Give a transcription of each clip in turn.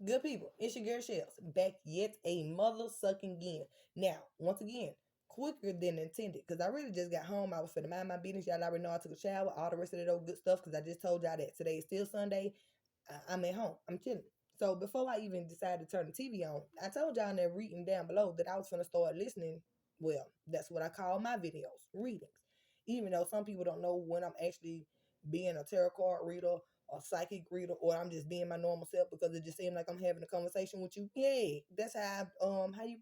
Good people, it's your girl Shells back yet a mother sucking again. Now, once again, quicker than intended because I really just got home. I was finna mind my business. Y'all already know I took a shower, all the rest of that old good stuff because I just told y'all that today is still Sunday. I'm at home, I'm chilling. So before I even decided to turn the TV on, I told y'all in that reading down below that I was gonna start listening. Well, that's what I call my videos, readings. Even though some people don't know when I'm actually being a tarot card reader or psychic reader, or I'm just being my normal self because it just seems like I'm having a conversation with you. Yeah, that's how how you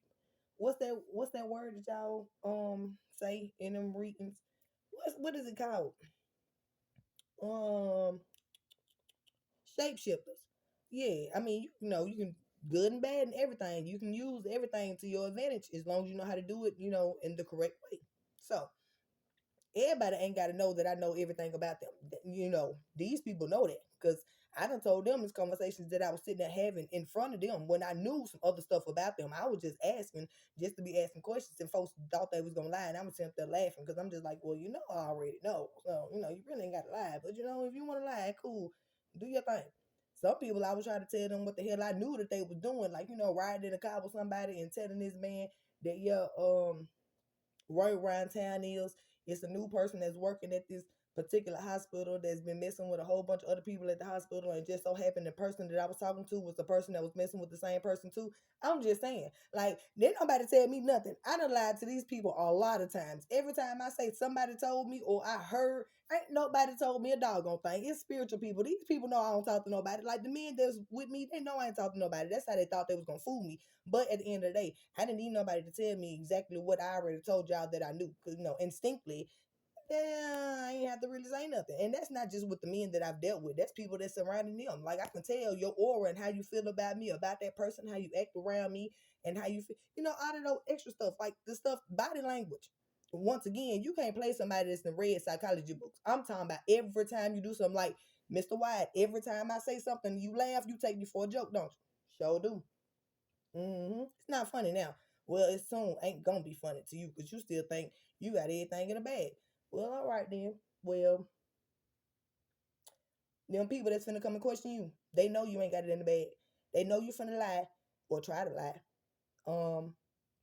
what's that word that y'all say in them readings? What is it called? Um Shapeshifters. Yeah, I mean you can good and bad and everything. You can use everything to your advantage as long as you know how to do it, in the correct way. So everybody ain't got to know that I know everything about them. These people know that because I done told them these conversations that I was sitting there having in front of them when I knew some other stuff about them. I was just asking, just to be asking questions, and folks thought they was gonna lie, and I'm sitting there laughing because I'm just like, well, I already know. So you really ain't got to lie, but if you want to lie, cool, do your thing. Some people I was trying to tell them what the hell I knew that they was doing, like riding in a car with somebody and telling this man that right around town is it's a new person that's working at this particular hospital that's been messing with a whole bunch of other people at the hospital, and just so happened the person that I was talking to was the person that was messing with the same person too. I'm just saying, like, didn't nobody tell me nothing. I done lied to these people a lot of times. Every time I say somebody told me or I heard, ain't nobody told me a doggone thing. It's spiritual people. These people know I don't talk to nobody. Like the men that's with me, they know I ain't talking to nobody. That's how they thought they was gonna fool me. But at the end of the day, I didn't need nobody to tell me exactly what I already told y'all that I knew. Because, instinctively, yeah, I ain't have to really say nothing. And that's not just with the men that I've dealt with. That's people that's surrounding them. Like, I can tell your aura and how you feel about me, about that person, how you act around me, and how you feel. Out of those extra stuff, like the stuff, body language. Once again, you can't play somebody that's in read psychology books. I'm talking about every time you do something like Mr. White, every time I say something, you laugh, you take me for a joke, don't you? Sure do. It's not funny now. Well, it soon ain't gonna be funny to you because you still think you got everything in the bag. Well, all right then. Well, them people that's finna come and question you, they know you ain't got it in the bag. They know you finna lie or try to lie.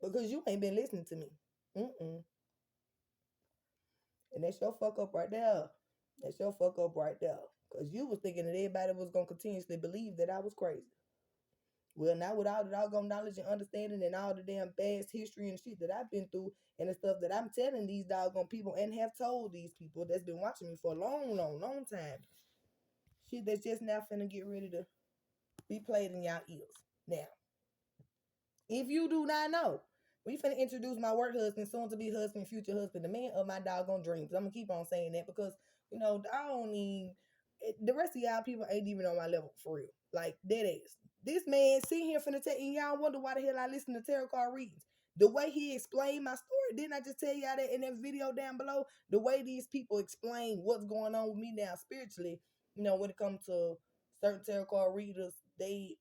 Because you ain't been listening to me. Mm-mm. And that's your fuck up right there. That's your fuck up right there. Because you was thinking that everybody was gonna continuously believe that I was crazy. Well, now with all the doggone knowledge and understanding and all the damn past history and shit that I've been through and the stuff that I'm telling these doggone people and have told these people that's been watching me for a long, long, long time, shit that's just now finna get ready to be played in y'all ears. Now, if you do not know, we finna introduce my work husband, soon to be husband, future husband, the man of my doggone dreams. I'm gonna keep on saying that because I don't need the rest of y'all people ain't even on my level for real. Like that is this man sitting here finna tell and y'all wonder why the hell I listen to tarot card readings. The way he explained my story, didn't I just tell y'all that in that video down below? The way these people explain what's going on with me now spiritually, when it comes to certain tarot card readers, they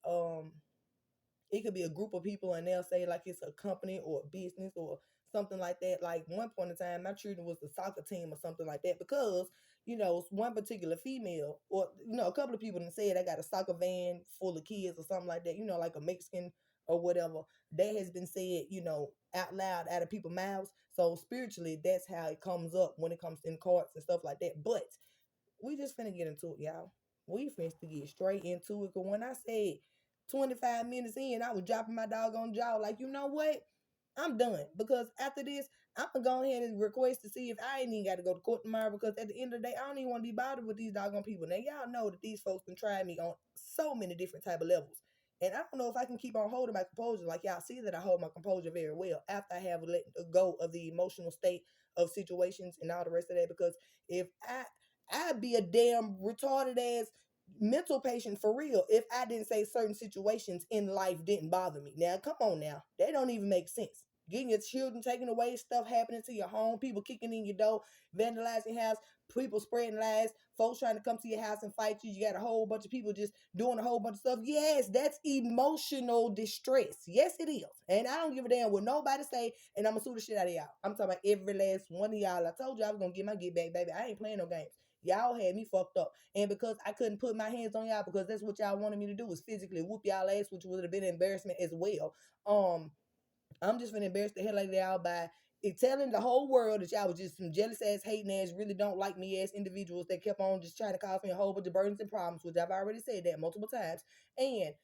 it could be a group of people and they'll say like it's a company or a business or something like that. Like one point in time, my children was the soccer team or something like that because one particular female or a couple of people said I got a soccer van full of kids or something like that. Like a Mexican or whatever. That has been said out loud out of people's mouths. So spiritually, that's how it comes up when it comes in cards and stuff like that. But we just finna get into it, y'all. We finna get straight into it. Cause when I said 25 minutes in, I was dropping my doggone jaw. Like, you know what? I'm done. Because after this, I'm gonna go ahead and request to see if I ain't even got to go to court tomorrow. Because at the end of the day, I don't even want to be bothered with these doggone people. Now, y'all know that these folks can try me on so many different type of levels. And I don't know if I can keep on holding my composure. Like y'all see that I hold my composure very well after I have let go of the emotional state of situations and all the rest of that. Because if I'd be a damn retarded ass mental patient for real if I didn't say certain situations in life didn't bother me. Now, come on now. They don't even make sense. Getting your children taken away, stuff happening to your home, people kicking in your door, vandalizing your house, people spreading lies, folks trying to come to your house and fight you. You got a whole bunch of people just doing a whole bunch of stuff. Yes, that's emotional distress. Yes, it is. And I don't give a damn what nobody say, and I'm going to sue the shit out of y'all. I'm talking about every last one of y'all. I told you I was going to get my get back, baby. I ain't playing no games. Y'all had me fucked up. And because I couldn't put my hands on y'all because that's what y'all wanted me to do, was physically whoop y'all ass, which would have been an embarrassment as well. I'm just gonna embarrass the hell out of y'all by telling the whole world that y'all was just some jealous ass, hating ass, really don't like me ass individuals that kept on just trying to cause me a whole bunch of burdens and problems, which I've already said that multiple times. And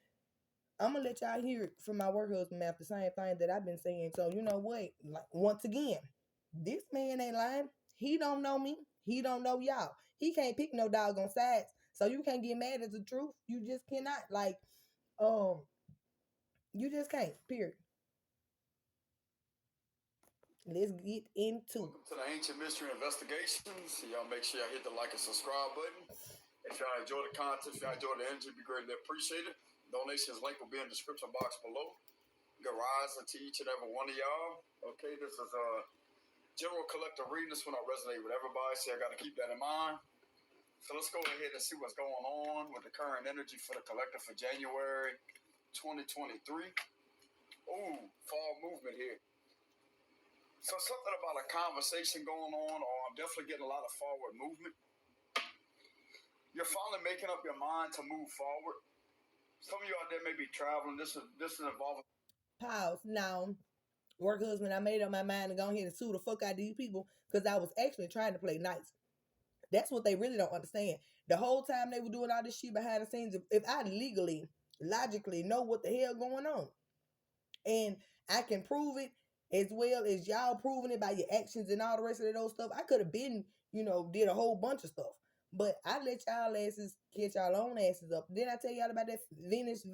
I'm gonna let y'all hear it from my work husband mouth, the same thing that I've been saying. So you know what? Like once again, this man ain't lying. He don't know me. He don't know y'all. He can't pick no doggone sides. So you can't get mad at the truth. You just cannot. Like, um, you just can't. Period. Let's get into Welcome to the Ancient Mystery Investigations. Y'all make sure y'all hit the like and subscribe button. If y'all enjoy the content, if y'all enjoy the energy, be greatly appreciated. Donations link will be in the description box below. Good rising to each and every one of y'all. Okay, this is a general collective reading. This will not resonate with everybody, so I got to keep that in mind. So let's go ahead and see what's going on with the current energy for the collective for January 2023. Ooh, fall movement here. So something about a conversation going on, or I'm definitely getting a lot of forward movement. You're finally making up your mind to move forward. Some of you out there may be traveling. This is involving. pause. Now, work husband, I made up my mind to go ahead and sue the fuck out of these people because I was actually trying to play nice. That's what they really don't understand. The whole time they were doing all this shit behind the scenes, if I legally, logically know what the hell going on, and I can prove it as well as y'all proving it by your actions and all the rest of those stuff, I could have been, did a whole bunch of stuff. But I let y'all asses catch y'all own asses up. Then I tell y'all about that Venus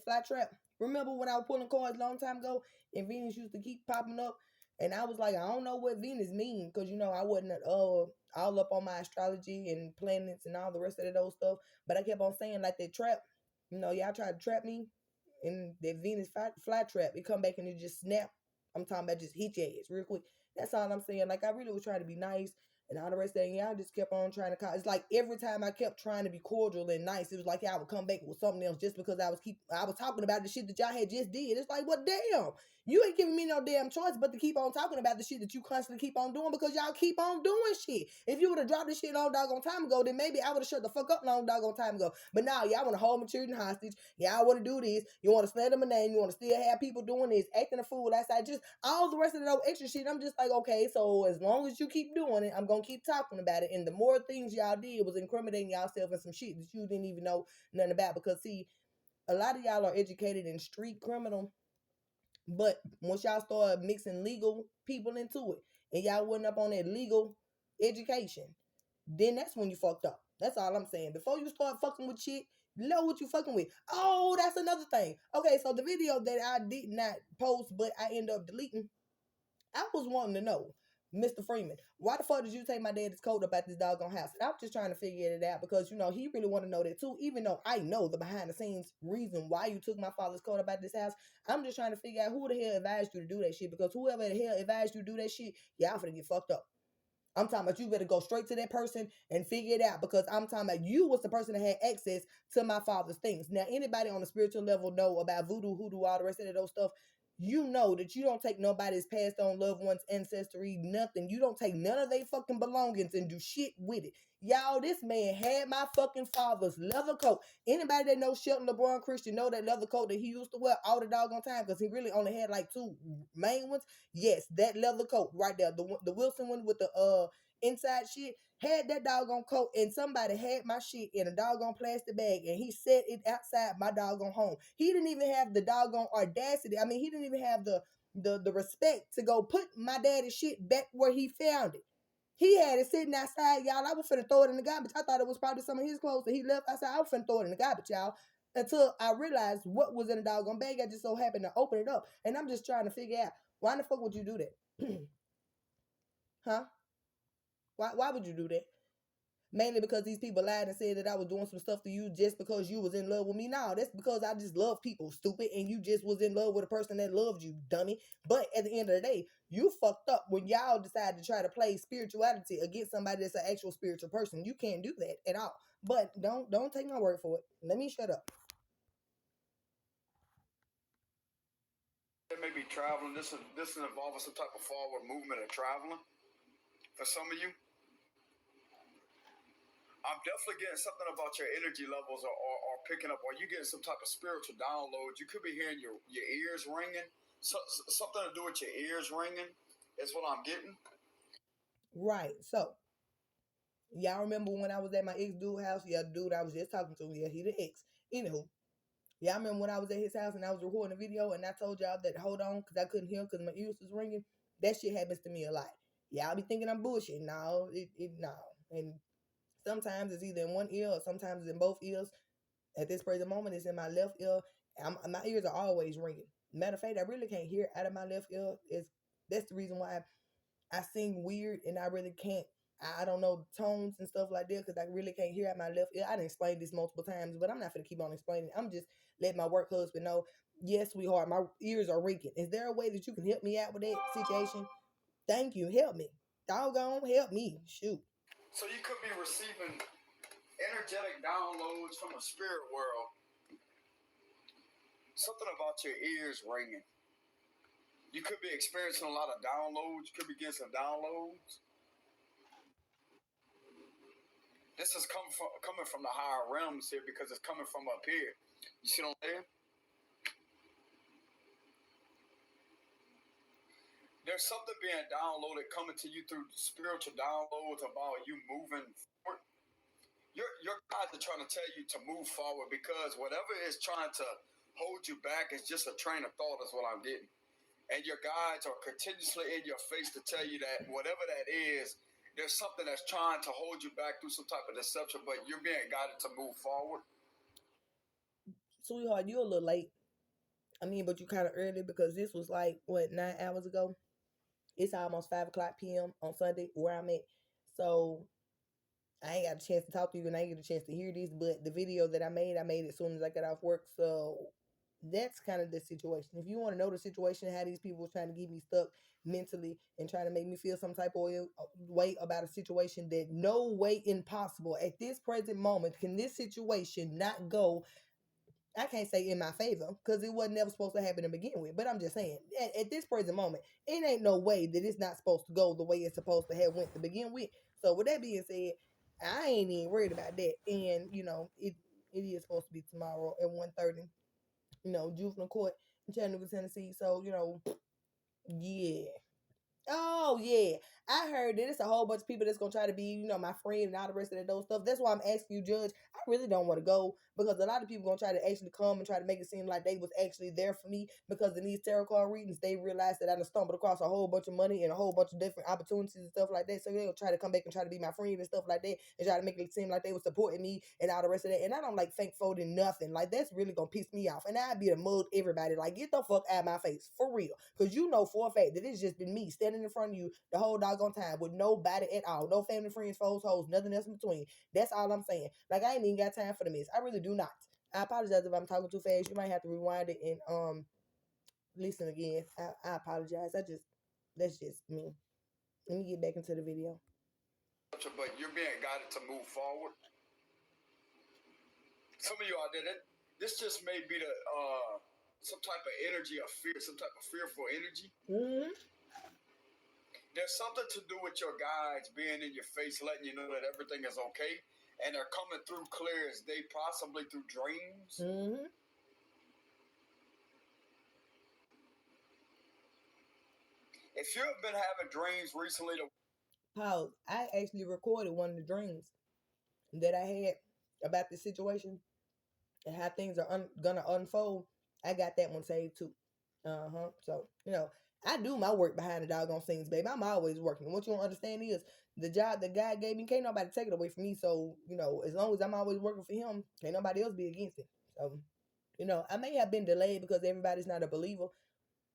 flytrap. Remember when I was pulling cards a long time ago and Venus used to keep popping up? And I was like, I don't know what Venus mean because I wasn't all up on my astrology and planets and all the rest of those stuff. But I kept on saying like that trap. Y'all tried to trap me and that Venus fly trap. It come back and it just snap. I'm talking about just hit your ass real quick. That's all I'm saying. Like I really was trying to be nice and all the rest of that. Y'all just kept on trying to call. It's like every time I kept trying to be cordial and nice, it was like y'all would come back with something else just because I was talking about the shit that y'all had just did. It's like, what damn? You ain't giving me no damn choice but to keep on talking about the shit that you constantly keep on doing because y'all keep on doing shit. If you would have dropped this shit long doggone time ago, then maybe I would have shut the fuck up long doggone time ago. But now y'all want to hold my children hostage. Y'all want to do this. You want to slander my name. You want to still have people doing this, acting a fool outside. Just all the rest of those extra shit. I'm just like, okay, so as long as you keep doing it, I'm going to keep talking about it. And the more things y'all did was incriminating y'allself in some shit that you didn't even know nothing about. Because, see, a lot of y'all are educated in street criminal. But once y'all start mixing legal people into it and y'all wasn't up on that legal education, then that's when you fucked up. That's all I'm saying. Before you start fucking with shit, know what you fucking with. Oh, that's another thing. Okay, so the video that I did not post, but I end up deleting, I was wanting to know, Mr. Freeman, why the fuck did you take my daddy's coat about this doggone house? And I'm just trying to figure it out because, he really want to know that too, even though I know the behind the scenes reason why you took my father's coat about this house. I'm just trying to figure out who the hell advised you to do that shit because whoever the hell advised you to do that shit, y'all finna get fucked up. I'm talking about you better go straight to that person and figure it out because I'm talking about you was the person that had access to my father's things. Now, anybody on the spiritual level know about voodoo, hoodoo, all the rest of those stuff. You know that you don't take nobody's passed on loved ones' ancestry, nothing. You don't take none of their fucking belongings and do shit with it. Y'all, this man had my fucking father's leather coat. Anybody that knows Shelton LeBron Christian know that leather coat that he used to wear all the doggone time because he really only had like two main ones. Yes, that leather coat right there, the Wilson one with the inside shit, had that doggone coat, and somebody had my shit in a doggone plastic bag, and he set it outside my doggone home. He didn't even have the doggone audacity. I mean, he didn't even have the respect to go put my daddy's shit back where he found it. He had it sitting outside, y'all. I was finna throw it in the garbage. I thought it was probably some of his clothes that he left outside. I was finna throw it in the garbage, y'all. Until I realized what was in the doggone bag. I just so happened to open it up. And I'm just trying to figure out, why in the fuck would you do that? Huh? Why would you do that? Mainly because these people lied and said that I was doing some stuff to you just because you was in love with me. No, that's because I just love people, stupid, and you just was in love with a person that loved you, dummy. But at the end of the day, you fucked up when y'all decided to try to play spirituality against somebody that's an actual spiritual person. You can't do that at all. But don't take my word for it. Let me shut up. They may be traveling. This is involving some type of forward movement or traveling for some of you. I'm definitely getting something about your energy levels are picking up, or you getting some type of spiritual download. You could be hearing your ears ringing. Something to do with your ears ringing is what I'm getting. Right. So, y'all remember when I was at my ex dude house? Yeah, the dude I was just talking to. Yeah, he the ex. Anywho, y'all remember when I was at his house and I was recording a video and I told y'all that hold on because I couldn't hear because my ears was ringing? That shit happens to me a lot. Y'all be thinking I'm bullshit. No, no. And sometimes it's either in one ear or sometimes it's in both ears. At this present moment, it's in my left ear. My ears are always ringing. Matter of fact, I really can't hear out of my left ear. That's the reason why I sing weird and I really can't. I don't know tones and stuff like that because I really can't hear out my left ear. I done explained this multiple times, but I'm not gonna keep on explaining. I'm just letting my work husband know. Yes, sweetheart, my ears are ringing. Is there a way that you can help me out with that situation? Thank you. Help me. Doggone, help me. Shoot. So you could be receiving energetic downloads from the spirit world. Something about your ears ringing. You could be experiencing a lot of downloads. You could be getting some downloads. This is coming from the higher realms here because it's coming from up here. You see what I'm saying? There's something being downloaded coming to you through spiritual downloads about you moving forward. Your guides are trying to tell you to move forward because whatever is trying to hold you back is just a train of thought is what I'm getting. And your guides are continuously in your face to tell you that whatever that is, there's something that's trying to hold you back through some type of deception, but you're being guided to move forward. Sweetheart, you're a little late. I mean, but you kind of early because this was like, what, 9 hours ago? It's almost 5 o'clock p.m. on Sunday where I'm at. So I ain't got a chance to talk to you and I ain't get a chance to hear this, but the video that I made it as soon as I got off work. So that's kind of the situation. If you want to know the situation, how these people trying to keep me stuck mentally and trying to make me feel some type of way about a situation that no way impossible at this present moment can this situation not go. I can't say in my favor because it wasn't never supposed to happen to begin with. But I'm just saying, at this present moment, it ain't no way that it's not supposed to go the way it's supposed to have went to begin with. So with that being said, I ain't even worried about that. And it is supposed to be tomorrow at 1:30. Juvenile court in Chattanooga, Tennessee. So yeah. Oh yeah, I heard that it's a whole bunch of people that's gonna try to be, my friend and all the rest of that those stuff. That's why I'm asking you, Judge. I really don't want to go because a lot of people gonna try to actually come and try to make it seem like they was actually there for me because in these tarot card readings they realized that I done stumbled across a whole bunch of money and a whole bunch of different opportunities and stuff like that. So they'll try to come back and try to be my friend and stuff like that and try to make it seem like they were supporting me and all the rest of that. And I don't like fake folding nothing. Like that's really gonna piss me off. And I'd be to mug everybody like get the fuck out of my face for real. Cause you know for a fact that it's just been me standing in front of you the whole doggone time with nobody at all. No family, friends, foes, hoes, nothing else in between. That's all I'm saying. Like I ain't even got time for the mess. I really do not. I apologize if I'm talking too fast. You might have to rewind it and listen again. I apologize. That's just me. Let me get back into the video. But you're being guided to move forward. Some of you out there, this just may be the some type of energy of fear, some type of fearful energy. Mm-hmm. There's something to do with your guides being in your face, letting you know that everything is okay, and they're coming through clear as day, possibly through dreams. Mm-hmm. If you've been having dreams recently, Pause. I actually recorded one of the dreams that I had about this situation and how things are gonna unfold. I got that one saved too. So I do my work behind the doggone scenes, baby. I'm always working. What you don't understand is the job that God gave me can't nobody take it away from me. So as long as I'm always working for Him, can't nobody else be against it. So I may have been delayed because everybody's not a believer.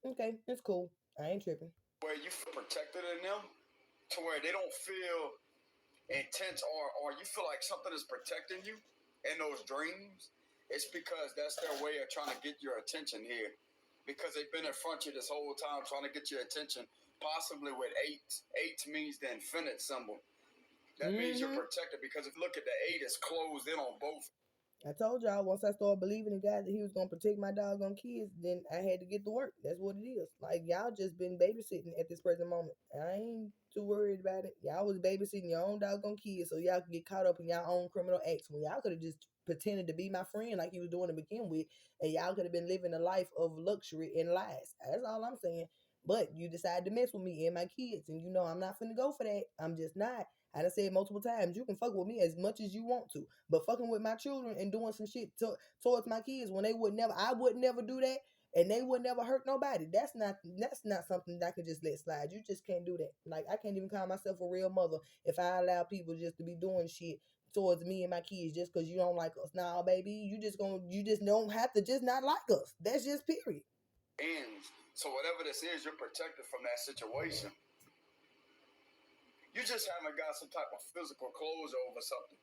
Okay, it's cool. I ain't tripping. Where you feel protected in them, to where they don't feel intense or you feel like something is protecting you in those dreams, it's because that's their way of trying to get your attention here. Because they've been in front of you this whole time trying to get your attention, possibly with 8. 8 means the infinite symbol. That means you're protected because if you look at the 8, it's closed in on both. I told y'all once I started believing in God that He was gonna protect my doggone kids, then I had to get to work. That's what it is. Like y'all just been babysitting at this present moment. I ain't too worried about it. Y'all was babysitting your own doggone kids so y'all could get caught up in y'all own criminal acts when y'all could have just pretended to be my friend like you was doing to begin with, and y'all could have been living a life of luxury and lies. That's all I'm saying. But you decided to mess with me and my kids, and you know I'm not finna go for that. I'm just not. I done said multiple times, you can fuck with me as much as you want to, but fucking with my children and doing some shit towards my kids when they would never, I would never do that, and they would never hurt nobody. That's not something that I could just let slide. You just can't do that. Like I can't even call myself a real mother if I allow people just to be doing shit towards me and my kids just because you don't like us. Nah, baby, you just don't have to just not like us. That's just period. Ends. So whatever this is, you're protected from that situation. You just haven't got some type of physical closure over something.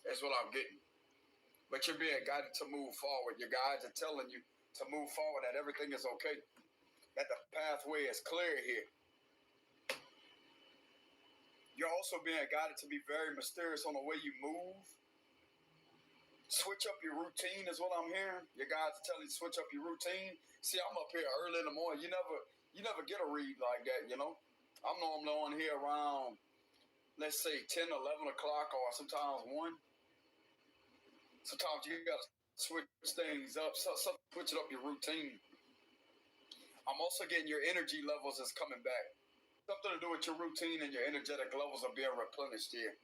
That's what I'm getting. But you're being guided to move forward. Your guides are telling you to move forward, that everything is okay, that the pathway is clear here. You're also being guided to be very mysterious on the way you move. Switch up your routine is what I'm hearing. Your guides are telling you to switch up your routine. See, I'm up here early in the morning. You never get a read like that, you know. I'm normally on here around, let's say 10, 11 o'clock, or sometimes 1. Sometimes you gotta switch things up, switch it up your routine. I'm also getting your energy levels is coming back. Something to do with your routine and your energetic levels are being replenished here.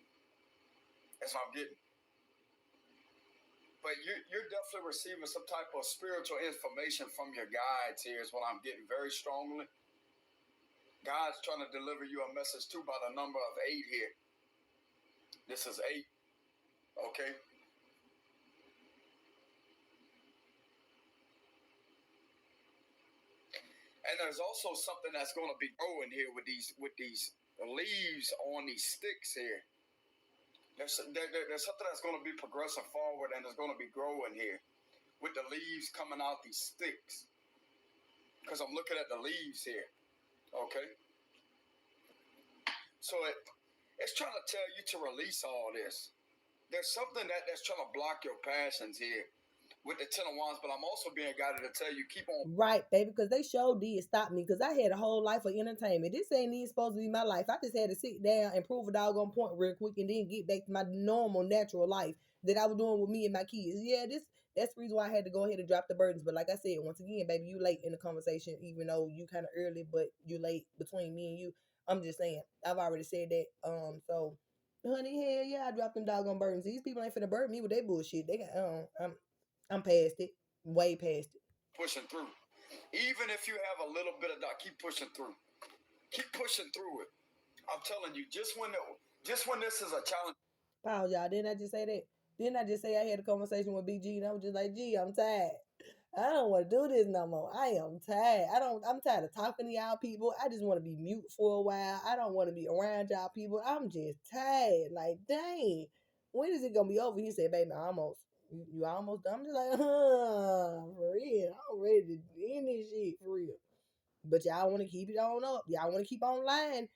That's what I'm getting. But you're definitely receiving some type of spiritual information from your guides here is what I'm getting very strongly. God's trying to deliver you a message too by the number of 8 here. This is 8. Okay? And there's also something that's going to be growing here with these leaves on these sticks here. There's something that's going to be progressing forward and it's going to be growing here with the leaves coming out these sticks. Because I'm looking at the leaves here. Okay? So it's trying to tell you to release all this. There's something that's trying to block your passions here with the 10 of Wands, but I'm also being guided to tell you keep on. Right, baby, because they sure did stop me because I had a whole life of entertainment. This ain't even supposed to be my life. I just had to sit down and prove a doggone point real quick and then get back to my normal, natural life that I was doing with me and my kids. Yeah, that's the reason why I had to go ahead and drop the burdens. But like I said, once again, baby, you late in the conversation, even though you kind of early, but you late between me and you. I'm just saying, I've already said that. So, honey, hell yeah, I dropped them doggone burdens. These people ain't finna burden me with their bullshit. They got, I'm past it, way past it. Pushing through. Even if you have a little bit of doubt, keep pushing through. Keep pushing through it. I'm telling you, just when this is a challenge. Pause, y'all. Didn't I just say that? Didn't I just say I had a conversation with BG and I was just like, G, I'm tired. I don't want to do this no more. I am tired. I'm tired of talking to y'all people. I just want to be mute for a while. I don't want to be around y'all people. I'm just tired. Like, dang. When is it gonna be over? He said, baby, almost. You almost done? I'm just like, for real. I'm ready to end this shit for real. But y'all want to keep it on up. Y'all want to keep on lying.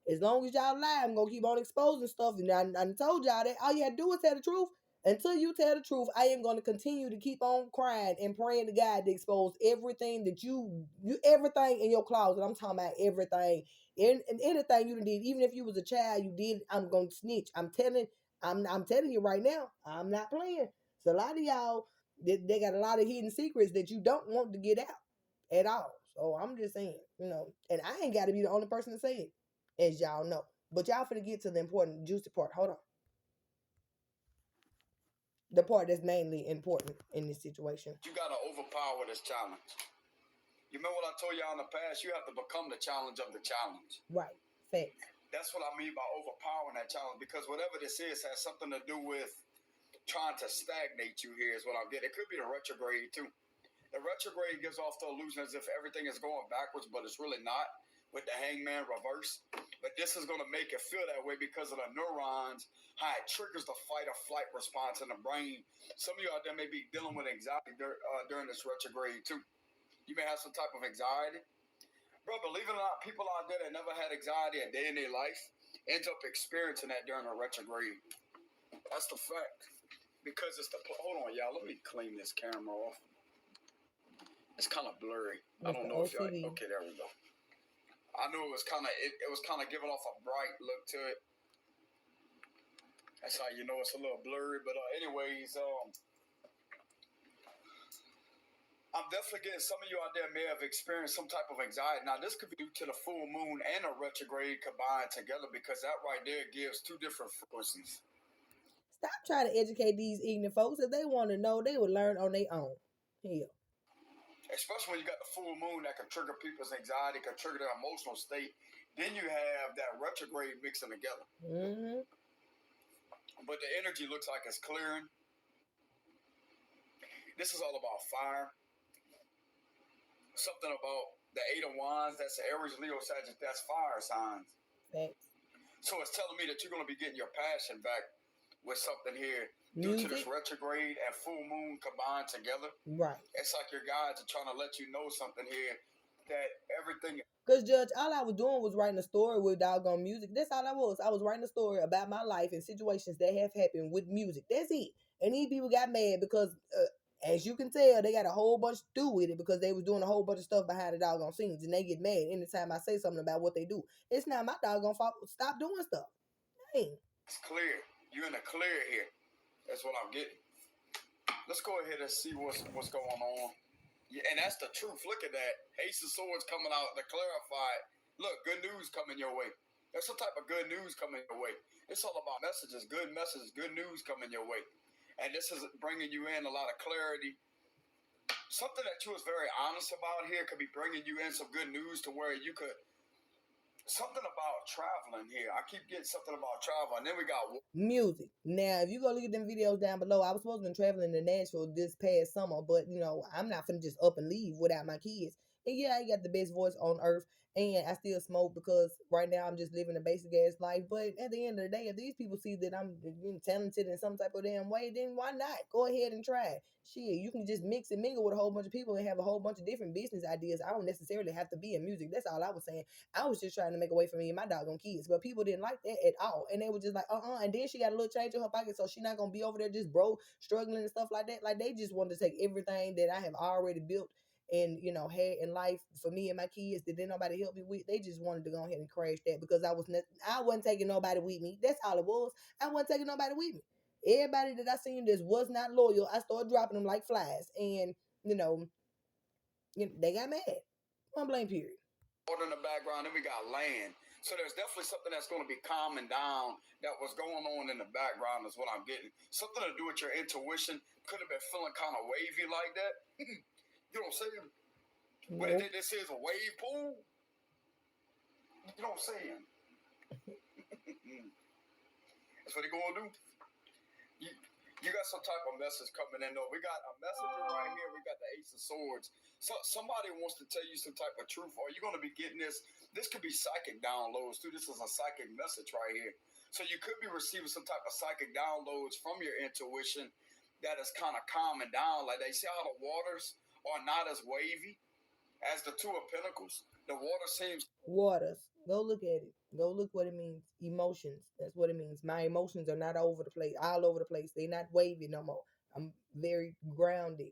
As long as y'all lie, I'm gonna keep on exposing stuff. And I told y'all that all you had to do is tell the truth. Until you tell the truth, I am gonna continue to keep on crying and praying to God to expose everything that you everything in your closet. I'm talking about everything. And anything you did, even if you was a child, you did. I'm gonna snitch. I'm telling you right now. I'm not playing. So a lot of y'all, they got a lot of hidden secrets that you don't want to get out at all. So I'm just saying, and I ain't got to be the only person to say it, as y'all know. But y'all finna get to the important, juicy part. Hold on. The part that's mainly important in this situation. You got to overpower this challenge. You remember what I told y'all in the past? You have to become the challenge of the challenge. Right. Facts. That's what I mean by overpowering that challenge, because whatever this is has something to do with trying to stagnate you here is what I'm getting. It could be the retrograde too. The retrograde gives off the illusion as if everything is going backwards, but it's really not, with the hangman reverse. But this is going to make it feel that way because of the neurons, how it triggers the fight or flight response in the brain. Some of you out there may be dealing with anxiety during this retrograde too. You may have some type of anxiety. Bro, believe it or not, people out there that never had anxiety a day in their life ends up experiencing that during a retrograde. That's the fact. because it's the hold on, y'all. Let me clean this camera off. It's kind of blurry. I don't know if y'all. Okay, there we go. I knew it was kind of it was kind of giving off a bright look to it. That's how you know it's a little blurry. But anyways, I'm definitely getting some of you out there may have experienced some type of anxiety. Now, this could be due to the full moon and a retrograde combined together, because that right there gives two different frequencies. Stop trying to educate these ignorant folks. If they want to know, they would learn on their own. Hell. Especially when you got the full moon that can trigger people's anxiety, can trigger their emotional state. Then you have that retrograde mixing together. Mm-hmm. But the energy looks like it's clearing. This is all about fire. Something about the Eight of Wands, that's Aries, Leo, Sagittarius, that's fire signs. Thanks. So it's telling me that you're going to be getting your passion back with something here. Due to this retrograde and full moon combined together. Right. It's like your guides are trying to let you know something here, that everything. Because, Judge, all I was doing was writing a story with doggone music. That's all I was. I was writing a story about my life and situations that have happened with music. That's it. And these people got mad because, as you can tell, they got a whole bunch to do with it because they was doing a whole bunch of stuff behind the doggone scenes. And they get mad anytime I say something about what they do. It's not my doggone fault. Stop doing stuff. Dang. It's clear. You're in the clear here. That's what I'm getting. Let's go ahead and see what's going on. Yeah, and that's the truth. Look at that. Ace of Swords coming out to clarify it. Look, good news coming your way. There's some type of good news coming your way. It's all about messages, good news coming your way. And this is bringing you in a lot of clarity. Something that you was very honest about here could be bringing you in some good news to where you could. Something about traveling here. I keep getting something about travel. And then we got music. Now, if you go look at them videos down below, I was supposed to be traveling to Nashville this past summer, but, I'm not finna just up and leave without my kids. And yeah, I got the best voice on earth, and I still smoke because right now I'm just living a basic ass life. But at the end of the day, if these people see that I'm talented in some type of damn way, then why not? Go ahead and try it. Shit, you can just mix and mingle with a whole bunch of people and have a whole bunch of different business ideas. I don't necessarily have to be in music. That's all I was saying. I was just trying to make a way for me and my doggone kids, but people didn't like that at all. And they were just like, And then she got a little change in her pocket, so she not gonna be over there just broke, struggling and stuff like that. Like, they just wanted to take everything that I have already built and had in life for me and my kids that didn't nobody help me with. They just wanted to go ahead and crash that because I wasn't taking nobody with me. That's all it was. I wasn't taking nobody with me. Everybody that I seen that was not loyal, I started dropping them like flies, and they got mad. One blame period. Order in the background, then we got land. So there's definitely something that's going to be calming down that was going on in the background is what I'm getting. Something to do with your intuition. Could have been feeling kind of wavy like that. You know what I'm saying? Nope. When they say it's a wave pool. You know what I'm saying? That's what they're going to do. You got some type of message coming in, though. We got a messenger right here. We got the Ace of Swords. So somebody wants to tell you some type of truth. Or you're going to be getting this. This could be psychic downloads, too. This is a psychic message right here. So you could be receiving some type of psychic downloads from your intuition that is kind of calming down. Like they say how the waters are not as wavy as the Two of Pentacles. The water seems... Waters. Go look at it. Go look what it means. Emotions. That's what it means. My emotions are not all over the place. They're not wavy no more. I'm very grounded,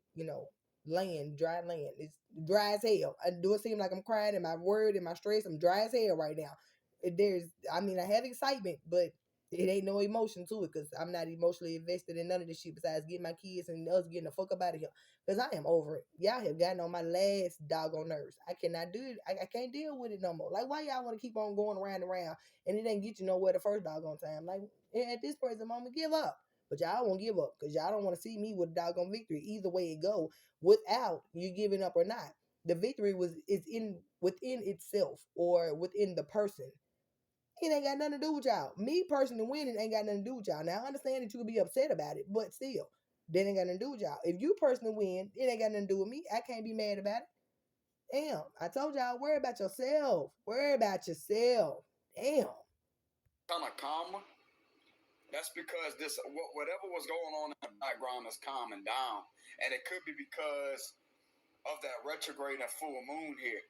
land, dry land. It's dry as hell. I do it seem like I'm crying in my word and my stress. I'm dry as hell right now. I have excitement, but it ain't no emotion to it because I'm not emotionally invested in none of this shit besides getting my kids and us getting the fuck up out of here. Because I am over it. Y'all have gotten on my last doggone nerves. I cannot do it. I can't deal with it no more. Like, why y'all want to keep on going around and around and it ain't get you nowhere the first doggone time? Like, at this present moment, give up. But y'all won't give up because y'all don't want to see me with a doggone victory. Either way it go, without you giving up or not. The victory is within itself or within the person. It ain't got nothing to do with y'all. Me personally winning ain't got nothing to do with y'all. Now, I understand that you could be upset about it, but still, that ain't got nothing to do with y'all. If you personally win, it ain't got nothing to do with me. I can't be mad about it. Damn, I told y'all, worry about yourself. Worry about yourself. Damn. Kind of calmer. That's because whatever was going on in the background is calming down. And it could be because of that retrograde and full moon here.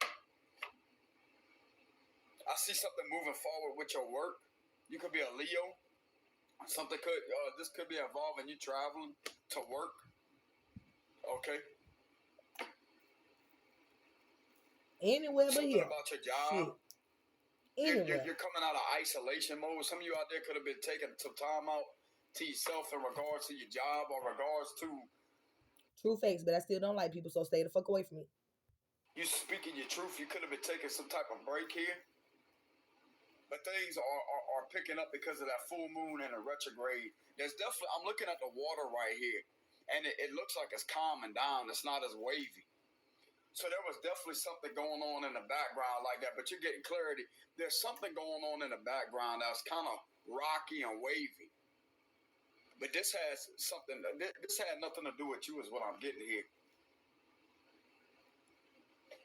I see something moving forward with your work. You could be a Leo. Something could this could be involving you traveling to work. Okay. Anywhere but Something here. about your job. Shit. Anywhere. You're coming out of isolation mode. Some of you out there could have been taking some time out to yourself in regards to your job or regards to True facts, but I still don't like people, so stay the fuck away from me. you speaking your truth. You could have been taking some type of break here. But things are picking up because of that full moon and a retrograde. There's definitely, I'm looking at the water right here, and it looks like it's calming down. It's not as wavy. So there was definitely something going on in the background like that, but you're getting clarity. There's something going on in the background that's kind of rocky and wavy. But this has something, this had nothing to do with you is what I'm getting here.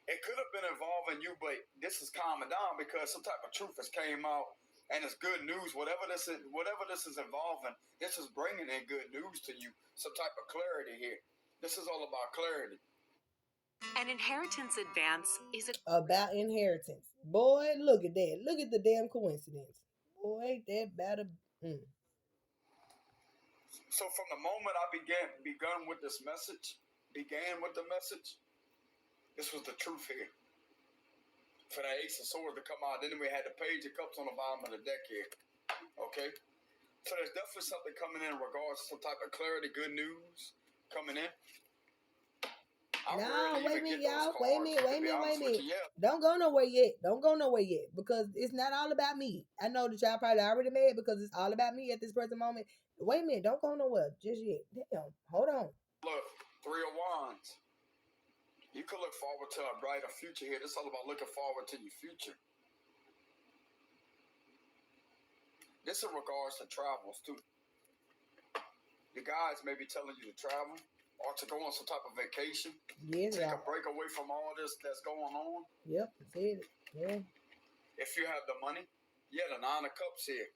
It could have been involving you, but this is calming down because some type of truth has came out and it's good news. Whatever this is involving, this is bringing in good news to you. Some type of clarity here. This is all about clarity. An inheritance advance is about inheritance. Boy, look at that. Look at the damn coincidence. Boy, ain't that about a... So from the moment I began with the message, this was the truth here. For the Ace of Swords to come out, then we had the Page of Cups on the bottom of the deck here. Okay? So there's definitely something coming in regards to some type of clarity, good news coming in. No, wait a minute, y'all. Wait a minute. Yeah. Don't go nowhere yet. Because it's not all about me. I know that y'all probably already mad because it's all about me at this present moment. Wait a minute. Don't go nowhere just yet. Damn. Hold on. Look, Three of Wands. You could look forward to a brighter future here. This is all about looking forward to your future. This in regards to travels too. The guys may be telling you to travel or to go on some type of vacation. Yes, Take a break away from all this that's going on. Yep, said it. Yeah. If you have the money. Yeah, the Nine of Cups here.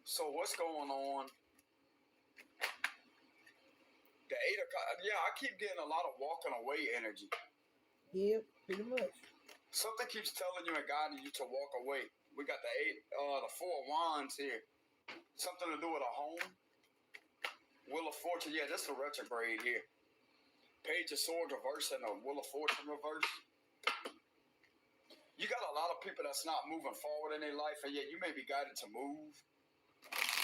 So what's going on? The Eight of Cups. Yeah, I keep getting a lot of walking away energy. Yep, pretty much. Something keeps telling you and guiding you to walk away. We got the Four of Wands here. Something to do with a home. Wheel of Fortune. Yeah, this is a retrograde here. Page of Swords reverse and a Wheel of Fortune reverse. You got a lot of people that's not moving forward in their life, and yet you may be guided to move.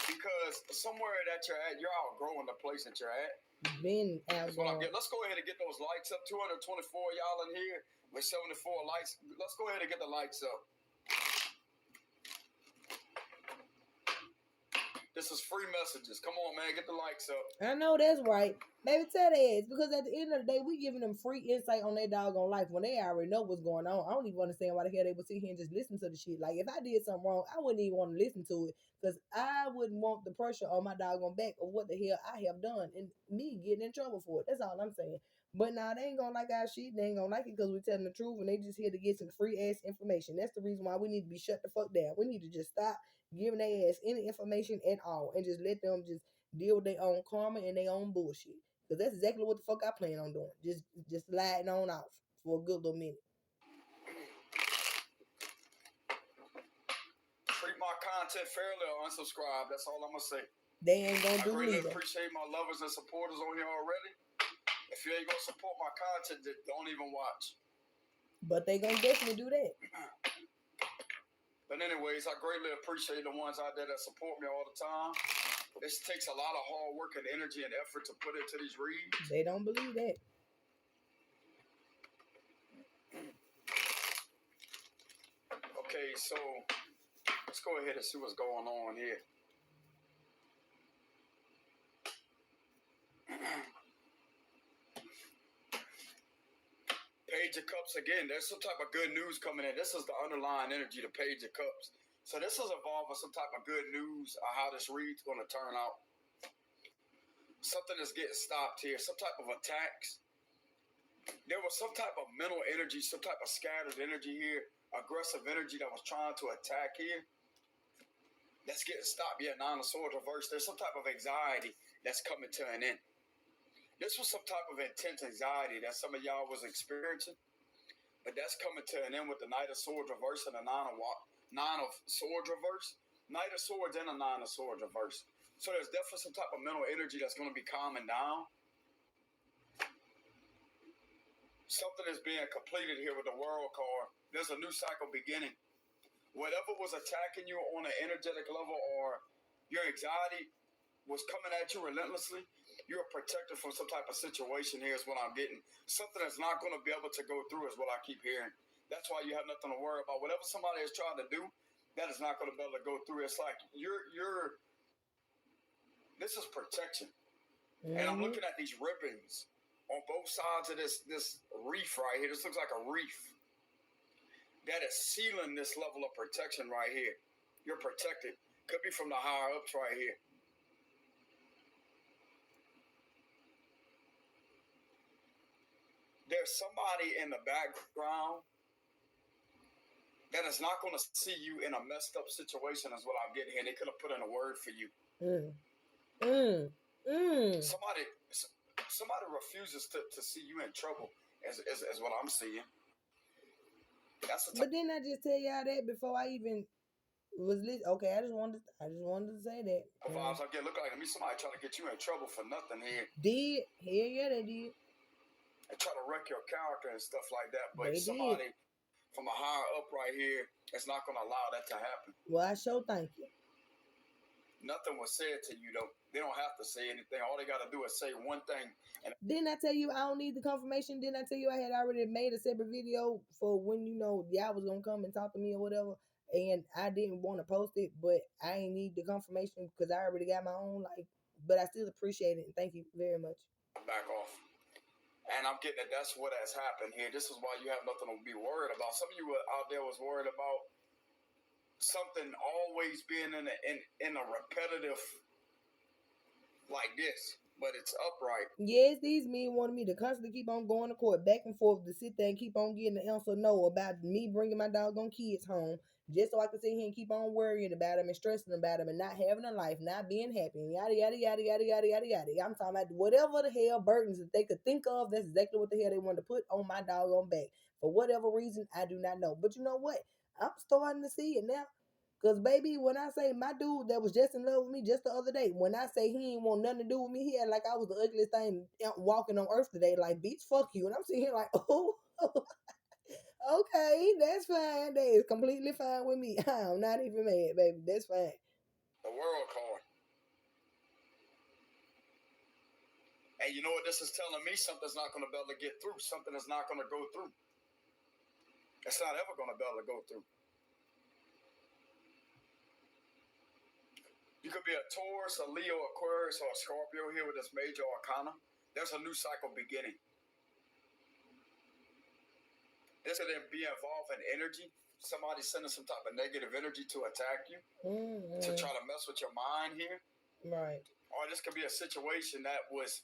Because somewhere that you're at, you're outgrowing the place that you're at. Been out. Let's go ahead and get those lights up. 224 y'all in here with 74 lights. Let's go ahead and get the lights up. This is free messages. Come on, man, get the lights up. I know that's right. Maybe tell their ass, because at the end of the day, we giving them free insight on their doggone life when they already know what's going on. I don't even understand why the hell they would sit here and just listen to the shit. Like, if I did something wrong, I wouldn't even want to listen to it, because I wouldn't want the pressure on my doggone back of what the hell I have done and me getting in trouble for it. That's all I'm saying. But now they ain't gonna like our shit. They ain't gonna like it because we're telling the truth, and they just here to get some free ass information. That's the reason why we need to be shut the fuck down. We need to just stop giving their ass any information at all and just let them just deal with their own karma and their own bullshit. Because that's exactly what the fuck I plan on doing. Just sliding on off for a good little minute. Treat my content fairly or unsubscribe. That's all I'm going to say. They ain't going to do neither. I neither. Appreciate my lovers and supporters on here already. If you ain't going to support my content, don't even watch. But they going to definitely do that. But anyways, I greatly appreciate the ones out there that support me all the time. This takes a lot of hard work and energy and effort to put into these reads. They don't believe that. Okay, so let's go ahead and see what's going on here. Page of Cups again. There's some type of good news coming in. This is the underlying energy, the Page of Cups. So this is involving some type of good news of how this read's going to turn out. Something is getting stopped here. Some type of attacks. There was some type of mental energy, some type of scattered energy here. Aggressive energy that was trying to attack here. That's getting stopped. Yeah, Nine of Swords reversed. There's some type of anxiety that's coming to an end. This was some type of intense anxiety that some of y'all was experiencing. But that's coming to an end with the Knight of Swords reverse and the Nine of Swords reverse. Knight of Swords and a Nine of Swords reversed. So there's definitely some type of mental energy that's going to be calming down. Something is being completed here with the World card. There's a new cycle beginning. Whatever was attacking you on an energetic level or your anxiety was coming at you relentlessly, you're protected from some type of situation here is what I'm getting. Something that's not going to be able to go through is what I keep hearing. That's why you have nothing to worry about. Whatever somebody is trying to do, that is not going to be able to go through. It's like this is protection. And I'm looking at these ribbons on both sides of this reef right here. This looks like a reef that is sealing this level of protection right here. You're protected. Could be from the higher ups right here. There's somebody in the background that is not going to see you in a messed up situation is what I'm getting here. They could have put in a word for you. Somebody refuses to see you in trouble as what I'm seeing. But didn't I just tell y'all that before I even was listening? Okay, I just wanted to say that. Vibes I get look like me somebody trying to get you in trouble for nothing here. Did yeah they did. And try to wreck your character and stuff like that. But they somebody did. From a higher up right here is not going to allow that to happen. Well, I sure thank you. Nothing was said to you though. They don't have to say anything. All they got to do is say one thing. And didn't I tell you I don't need the confirmation? Didn't I tell you I had already made a separate video for when y'all was gonna come and talk to me or whatever? And I didn't want to post it, but I ain't need the confirmation because I already got my own. But I still appreciate it and thank you very much. Back off. And I'm getting that that's what has happened here. This is why you have nothing to be worried about. Some of you out there was worried about something always being in a repetitive like this, but it's upright. Yes, these men wanted me to constantly keep on going to court back and forth to sit there and keep on getting the answer no about me bringing my doggone kids home just so I could sit here and keep on worrying about them and stressing about them and not having a life, not being happy, and yada yada yada yada yada yada yada. I'm talking about whatever the hell burdens that they could think of. That's exactly what the hell they wanted to put on my doggone back for whatever reason. I do not know, but you know what? I'm starting to see it now. Cause baby, when I say my dude that was just in love with me just the other day, when I say he ain't want nothing to do with me, he had like I was the ugliest thing walking on earth today. Like, bitch, fuck you. And I'm sitting here like, oh, okay, that's fine. That is completely fine with me. I'm not even mad, baby. That's fine. The World card. And you know what this is telling me? Something's not going to be able to get through. Something is not going to go through. It's not ever going to be able to go through. You could be a Taurus, a Leo, Aquarius, or a Scorpio here with this major arcana. There's a new cycle beginning. This could be involved in energy. Somebody sending some type of negative energy to attack you, to try to mess with your mind here. Right. Or this could be a situation that was,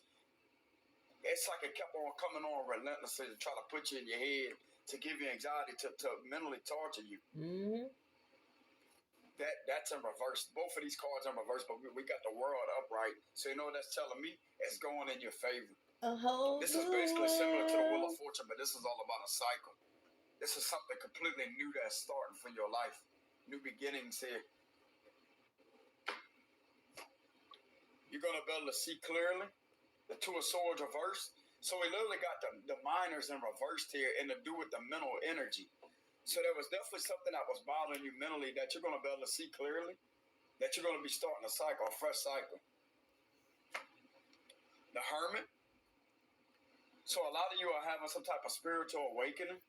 it's like it kept on coming on relentlessly to try to put you in your head, to give you anxiety, to mentally torture you. That's in reverse. Both of these cards are in reverse, but we got the world upright. So you know what that's telling me? It's going in your favor. This is basically similar to the Wheel of Fortune, but this is all about a cycle. This is something completely new that's starting for your life. New beginnings here. You're going to be able to see clearly. The Two of Swords reversed. So we literally got the minors in reversed here and to do with the mental energy. So there was definitely something that was bothering you mentally that you're going to be able to see clearly, that you're going to be starting a cycle, a fresh cycle. The Hermit. So a lot of you are having some type of spiritual awakening.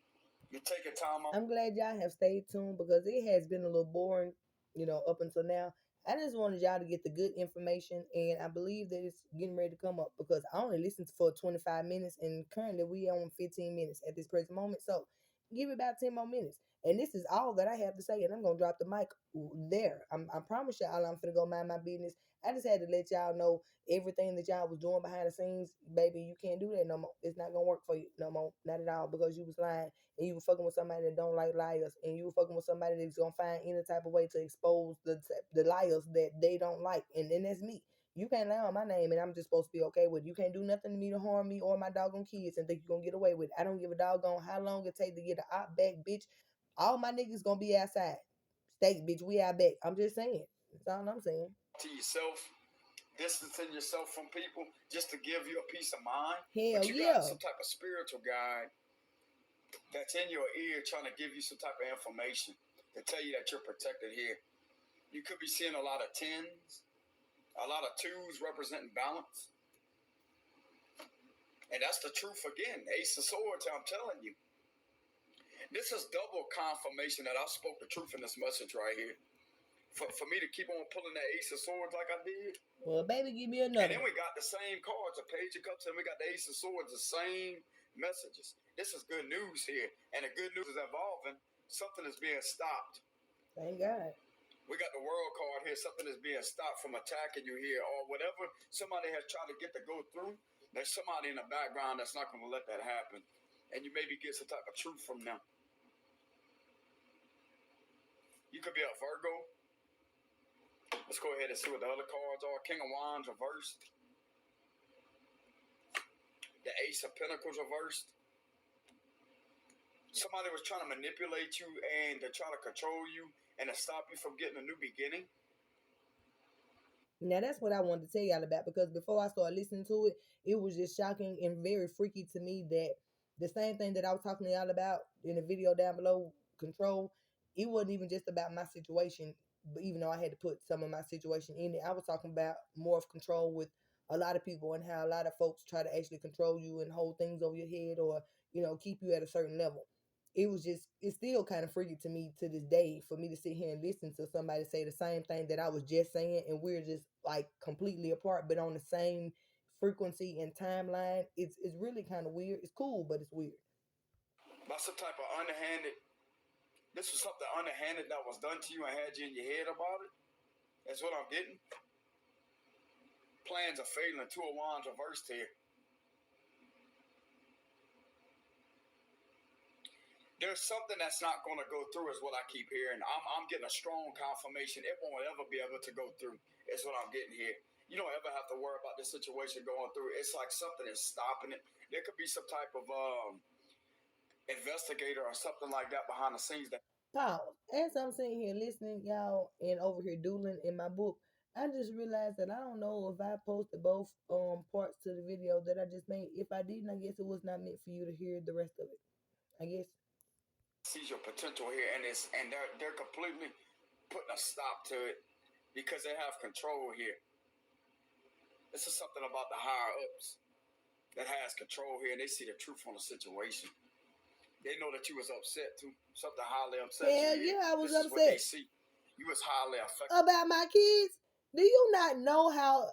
You're taking time off. I'm glad y'all have stayed tuned because it has been a little boring, up until now. I just wanted y'all to get the good information, and I believe that it's getting ready to come up because I only listened for 25 minutes, and currently we are on 15 minutes at this present moment. So give it about 10 more minutes. And this is all that I have to say, and I'm going to drop the mic there. I promise y'all I'm finna go mind my business. I just had to let y'all know everything that y'all was doing behind the scenes. Baby, you can't do that no more. It's not going to work for you no more. Not at all, because you was lying, and you were fucking with somebody that don't like liars, and you were fucking with somebody that's going to find any type of way to expose the liars that they don't like, and that's me. You can't lie on my name, and I'm just supposed to be okay with it. You can't do nothing to me to harm me or my doggone kids and think you're going to get away with it. I don't give a doggone how long it take to get an op back, bitch. All my niggas going to be outside. Steak, bitch, we out back. I'm just saying. That's all I'm saying. To yourself, distancing yourself from people just to give you a peace of mind. Hell But you yeah. got some type of spiritual guide that's in your ear trying to give you some type of information to tell you that you're protected here. You could be seeing a lot of tens, a lot of twos representing balance. And that's the truth again. Ace of Swords, I'm telling you. This is double confirmation that I spoke the truth in this message right here. For me to keep on pulling that Ace of Swords like I did. Well, baby, give me And another. then we got the same cards, a Page of Cups, and we got the Ace of Swords, the same messages. This is good news here. And the good news is evolving. Something is being stopped. Thank God. We got the World card here. Something is being stopped from attacking you here, or whatever somebody has tried to get to go through. There's somebody in the background that's not going to let that happen. And you maybe get some type of truth from them. You could be a Virgo. Let's go ahead and see what the other cards are. King of Wands reversed. The Ace of Pentacles reversed. Somebody was trying to manipulate you and to try to control you and to stop you from getting a new beginning. Now that's what I wanted to tell y'all about, because before I started listening to it, it was just shocking and very freaky to me that the same thing that I was talking to y'all about in the video down below, control, it wasn't even just about my situation, but even though I had to put some of my situation in it, I was talking about more of control with a lot of people and how a lot of folks try to actually control you and hold things over your head, or, you know, keep you at a certain level. It was just, it's still kind of freaky to me to this day for me to sit here and listen to somebody say the same thing that I was just saying, and we're just like completely apart but on the same frequency and timeline. It's really kind of weird. It's cool, but it's weird. By some type of underhanded, this was something underhanded that was done to you and had you in your head about it. That's what I'm getting. Plans are failing. Two of Wands reversed here. There's something that's not going to go through is what I keep hearing. I'm getting a strong confirmation it won't ever be able to go through. Is what I'm getting here. You don't ever have to worry about this situation going through. It's like something is stopping it. There could be some type of investigator or something like that behind the scenes. That Pause. As I'm sitting here listening, y'all, and over here doodling in my book, I just realized that I don't know if I posted both parts to the video that I just made. If I didn't, I guess it was not meant for you to hear the rest of it. I guess. sees your potential here, and they're completely putting a stop to it because they have control here. This is something about the higher ups that has control here, and they see the truth on the situation. They know that you was upset too. Something highly upset Hell you. yeah, I was This is what they upset see. You was highly affected. about my kids. Do you not know how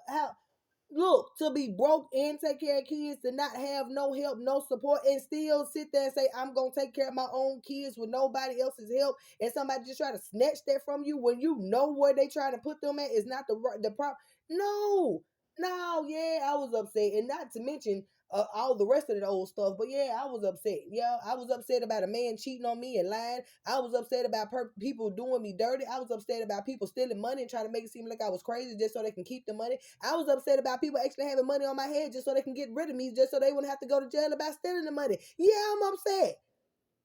look, to be broke and take care of kids, to not have no help, no support, and still sit there and say, I'm going to take care of my own kids with nobody else's help, and somebody just try to snatch that from you when you know where they trying to put them at is not the prop. No, yeah, I was upset. And not to mention all the rest of the old stuff, but yeah, I was upset. Yeah, I was upset about a man cheating on me and lying. I was upset about people doing me dirty. I was upset about people stealing money and trying to make it seem like I was crazy just so they can keep the money. I was upset about people actually having money on my head just so they can get rid of me, just so they wouldn't have to go to jail about stealing the money. Yeah, I'm upset.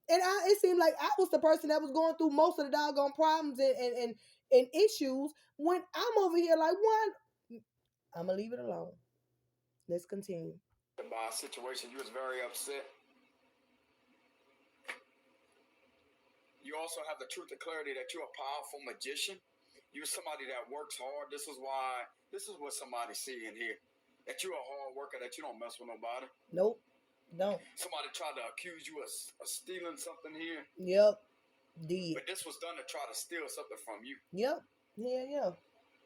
And it seemed like I was the person that was going through most of the doggone problems and issues, when I'm over here like, one, I'm going to leave it alone. Let's continue. By a situation, you was very upset. You also have the truth and clarity that you're a powerful magician. You're somebody that works hard. This is what somebody's seeing here. That you're a hard worker, that you don't mess with nobody. Nope. Don't. Somebody tried to accuse you of stealing something here. Yep. Did. But this was done to try to steal something from you. Yep. Yeah.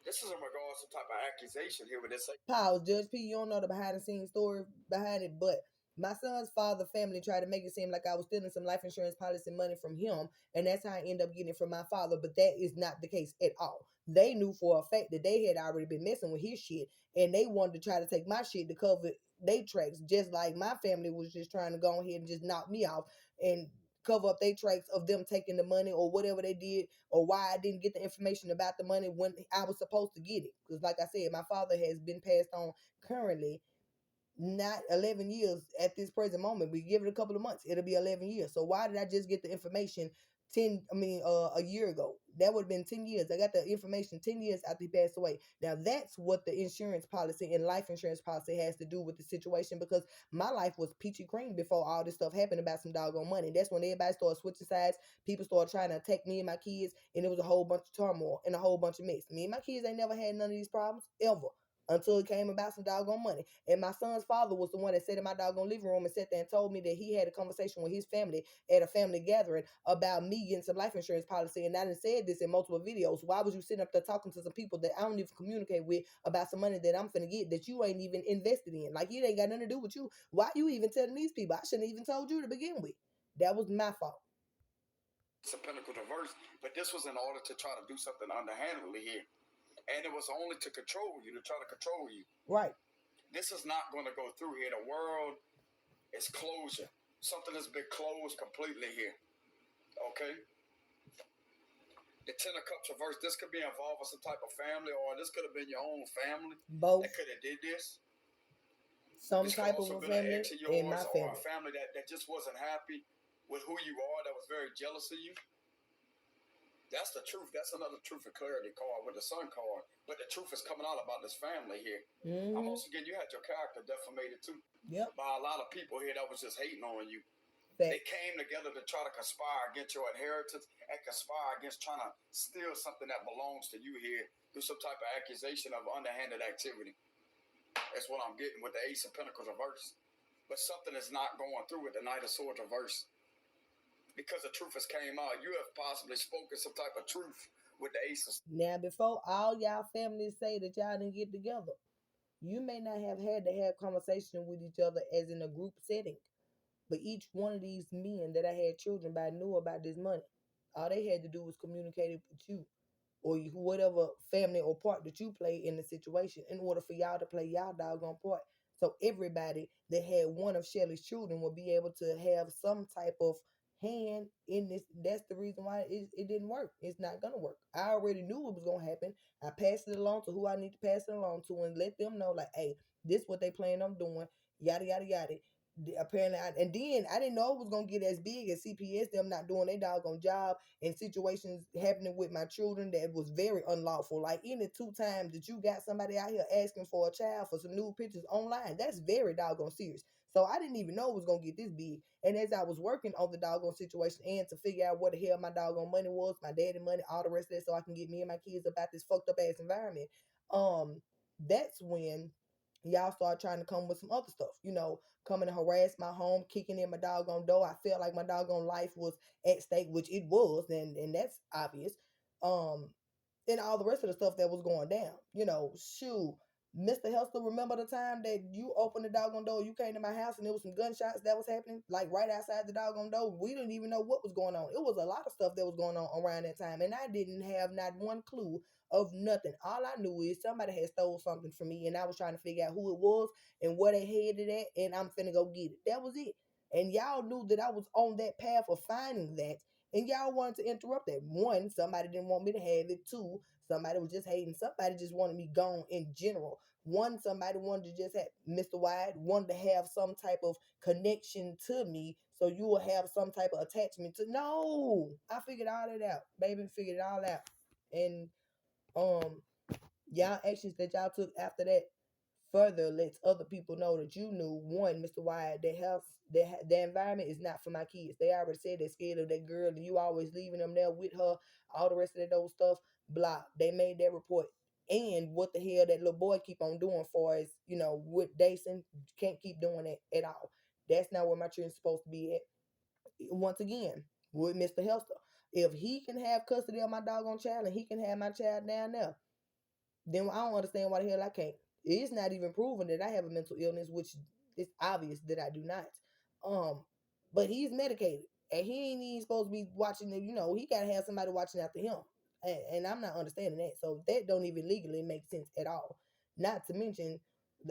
This is in regards to type of accusation here with this. Pause, Judge P. You don't know the behind the scenes story behind it, but my son's father family tried to make it seem like I was stealing some life insurance policy money from him, and that's how I ended up getting it from my father. But that is not the case at all. They knew for a fact that they had already been messing with his shit, and they wanted to try to take my shit to cover their tracks, just like my family was just trying to go ahead and just knock me off and cover up their tracks of them taking the money or whatever they did, or why I didn't get the information about the money when I was supposed to get it. Because like I said, my father has been passed on currently, not 11 years at this present moment. We give it a couple of months, it'll be 11 years. So why did I just get the information a year ago. That would have been 10 years. I got the information 10 years after he passed away. Now that's what the insurance policy and life insurance policy has to do with the situation, because my life was peachy cream before all this stuff happened about some doggone money. That's when everybody started switching sides. People started trying to attack me and my kids, and it was a whole bunch of turmoil and a whole bunch of mess. Me and my kids ain't never had none of these problems ever, until it came about some doggone money. And my son's father was the one that sat in my doggone living room and sat there and told me that he had a conversation with his family at a family gathering about me getting some life insurance policy. And I done said this in multiple videos. Why was you sitting up there talking to some people that I don't even communicate with about some money that I'm finna get that you ain't even invested in? Like, it ain't got nothing to do with you. Why you even telling these people? I shouldn't even told you to begin with. That was my fault. It's a pinnacle diverse, but this was in order to try to do something underhandedly here. And it was only to control you, to try to control you. Right. This is not going to go through here. The world is closure. Something has been closed completely here. Okay? The Ten of Cups reverse, this could be involved with some type of family, or this could have been your own family. Both. That could have did this. Some this type of a family in my family. Or a family that just wasn't happy with who you are, that was very jealous of you. That's the truth. That's another truth and clarity card with the sun card. But the truth is coming out about this family here. Once again, you had your character defamated too. Yep. By a lot of people here that was just hating on you. Fact. They came together to try to conspire against your inheritance and conspire against trying to steal something that belongs to you here through some type of accusation of underhanded activity. That's what I'm getting with the Ace of Pentacles reverse. But something is not going through with the Knight of Swords reverse. Because the truth has came out, you have possibly spoken some type of truth with the aces. Now, before all y'all families say that y'all didn't get together, you may not have had to have conversation with each other as in a group setting. But each one of these men that I had children by knew about this money. All they had to do was communicate it with you, or whatever family or part that you play in the situation, in order for y'all to play y'all doggone part. So everybody that had one of Shelly's children will be able to have some type of hand in this. That's the reason why it didn't work. It's not gonna work. I already knew it was gonna happen. I passed it along to who I need to pass it along to, and let them know, like, hey, this what they plan on doing, yada yada yada. Apparently, and then I didn't know it was gonna get as big as CPS them not doing their doggone job, and situations happening with my children that was very unlawful. Like, any 2 times that you got somebody out here asking for a child for some nude pictures online, that's very doggone serious. So I didn't even know it was gonna get this big. And as I was working on the doggone situation and to figure out what the hell my doggone money was, my daddy money, all the rest of that, so I can get me and my kids about this fucked up ass environment, that's when y'all start trying to come with some other stuff, coming to harass my home, kicking in my doggone door. I felt like my doggone life was at stake, which it was, and that's obvious. And all the rest of the stuff that was going down. Shoot. Mr. Hester, remember the time that you opened the doggone door, you came to my house and there was some gunshots that was happening, like right outside the doggone door? We didn't even know what was going on. It was a lot of stuff that was going on around that time, and I didn't have not one clue of nothing. All I knew is somebody had stole something from me, and I was trying to figure out who it was and where they headed at, and I'm finna go get it. That was it. And y'all knew that I was on that path of finding that, and y'all wanted to interrupt that. One, somebody didn't want me to have it. Two, somebody was just hating. Somebody just wanted me gone in general. One, somebody wanted to just have Mr. Wide, wanted to have some type of connection to me, so you will have some type of attachment to. No, I figured all that out. Baby figured it all out. And y'all actions that y'all took after that further lets other people know that you knew, one, Mr. Wyatt, that house, the environment is not for my kids. They already said they're scared of that girl, and you always leaving them there with her, all the rest of that old stuff. Blah. They made that report. And what the hell that little boy keep on doing for us, with Dason, can't keep doing that at all. That's not where my children's supposed to be at. Once again, with Mr. Helster, if he can have custody of my doggone child and he can have my child down there, then I don't understand why the hell I can't. It's not even proven that I have a mental illness, which it's obvious that I do not. But he's medicated, and he ain't even supposed to be watching it. He gotta have somebody watching after him, and I'm not understanding that. So that don't even legally make sense at all. Not to mention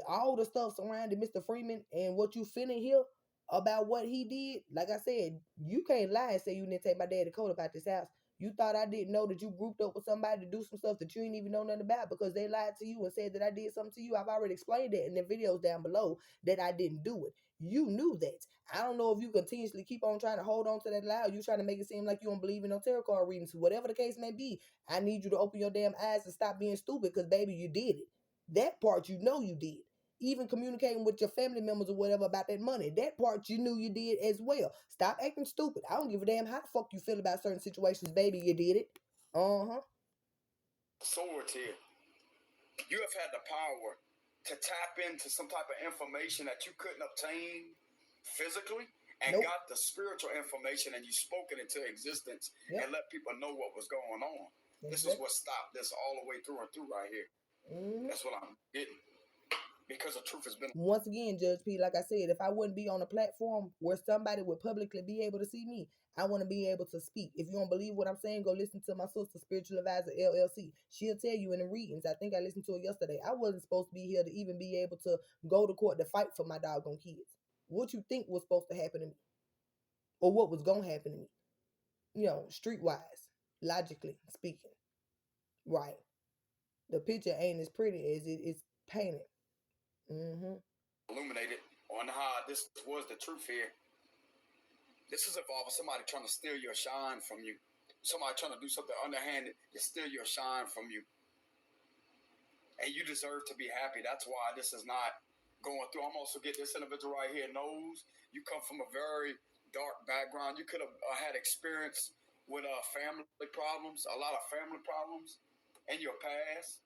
all the stuff surrounding Mr. Freeman and what you finna hear about what he did. Like I said, you can't lie and say you didn't take my daddy coat about this house. You thought I didn't know that you grouped up with somebody to do some stuff that you didn't even know nothing about because they lied to you and said that I did something to you. I've already explained that in the videos down below that I didn't do it. You knew that. I don't know if you continuously keep on trying to hold on to that lie, or you trying to make it seem like you don't believe in no tarot card readings. Whatever the case may be, I need you to open your damn eyes and stop being stupid, because baby, you did it. That part you know you did. Even communicating with your family members or whatever about that money, that part you knew you did as well. Stop acting stupid. I don't give a damn how the fuck you feel about certain situations, baby. You did it. Swords here. You have had the power to tap into some type of information that you couldn't obtain physically, and Nope. got the spiritual information, and you spoke it into existence. Yep. And let people know what was going on. This is what stopped this all the way through and through right here. That's what I'm getting. Because the truth has been. Once again, Judge P, like I said, if I wouldn't be on a platform where somebody would publicly be able to see me, I want to be able to speak. If you don't believe what I'm saying, go listen to my sister, Spiritual Advisor LLC. She'll tell you in the readings. I think I listened to it yesterday. I wasn't supposed to be here to even be able to go to court to fight for my doggone kids. What you think was supposed to happen to me? Or what was going to happen to me? You know, streetwise, logically speaking. Right. The picture ain't as pretty as it is painted. Illuminated on how this was the truth here. This is involving somebody trying to steal your shine from you. Somebody trying to do something underhanded to steal your shine from you. And you deserve to be happy. That's why this is not going through. I'm also getting this individual right here knows you come from a very dark background. You could have had experience with family problems, a lot of family problems in your past.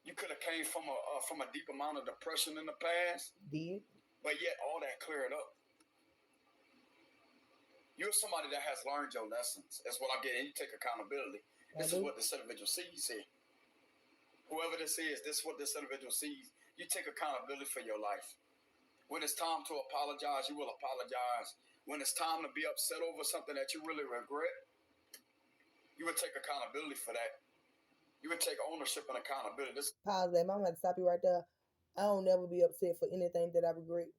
You could have came from a deep amount of depression in the past. Did. But yet all that cleared up. You're somebody that has learned your lessons. That's what I'm getting. You take accountability. This is what this individual sees here. Whoever this is what this individual sees. You take accountability for your life. When it's time to apologize, you will apologize. When it's time to be upset over something that you really regret, you would take accountability for that. You would take ownership and accountability. Pause that. I'm going to stop you right there. I don't never be upset for anything that I regret.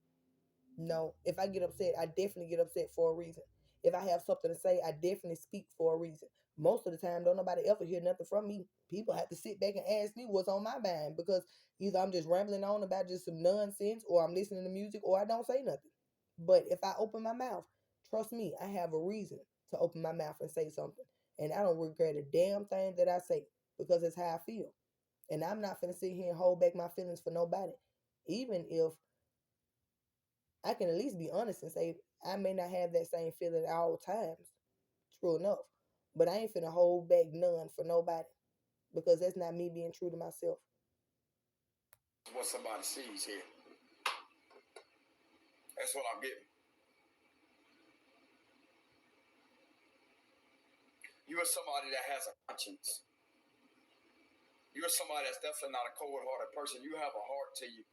No. If I get upset, I definitely get upset for a reason. If I have something to say, I definitely speak for a reason. Most of the time, don't nobody ever hear nothing from me. People have to sit back and ask me what's on my mind, because either I'm just rambling on about just some nonsense, or I'm listening to music, or I don't say nothing. But if I open my mouth, trust me, I have a reason to open my mouth and say something. And I don't regret a damn thing that I say, because it's how I feel. And I'm not finna sit here and hold back my feelings for nobody. Even if I can at least be honest and say I may not have that same feeling at all times. True enough. But I ain't finna hold back none for nobody, because that's not me being true to myself. What somebody sees here. That's what I'm getting. You are somebody that has a conscience. You are somebody that's definitely not a cold-hearted person. You have a heart to you.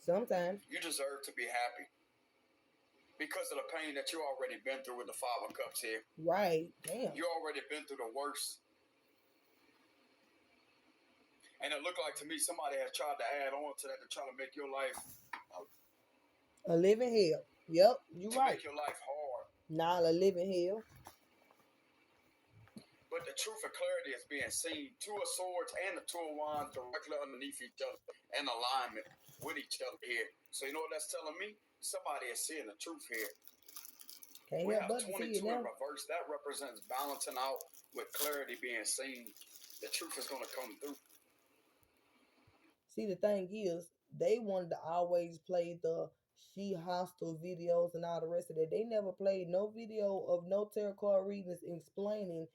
Sometimes. You deserve to be happy because of the pain that you already been through with the Five of Cups here. Right. Damn. You already been through the worst. And it looked like to me somebody has tried to add on to that to try to make your life a living hell. Yep, you right. Make your life hard. Nah, a living hell. But the truth and clarity is being seen. Two of Swords and the Two of Wands directly underneath each other in alignment with each other here. So you know what that's telling me? Somebody is seeing the truth here. Can't we help have but 22 see it now. in reverse. That represents balancing out with clarity being seen. The truth is going to come through. See, the thing is, they wanted to always play the she hostile videos and all the rest of that. They never played no video of no tarot card readings explaining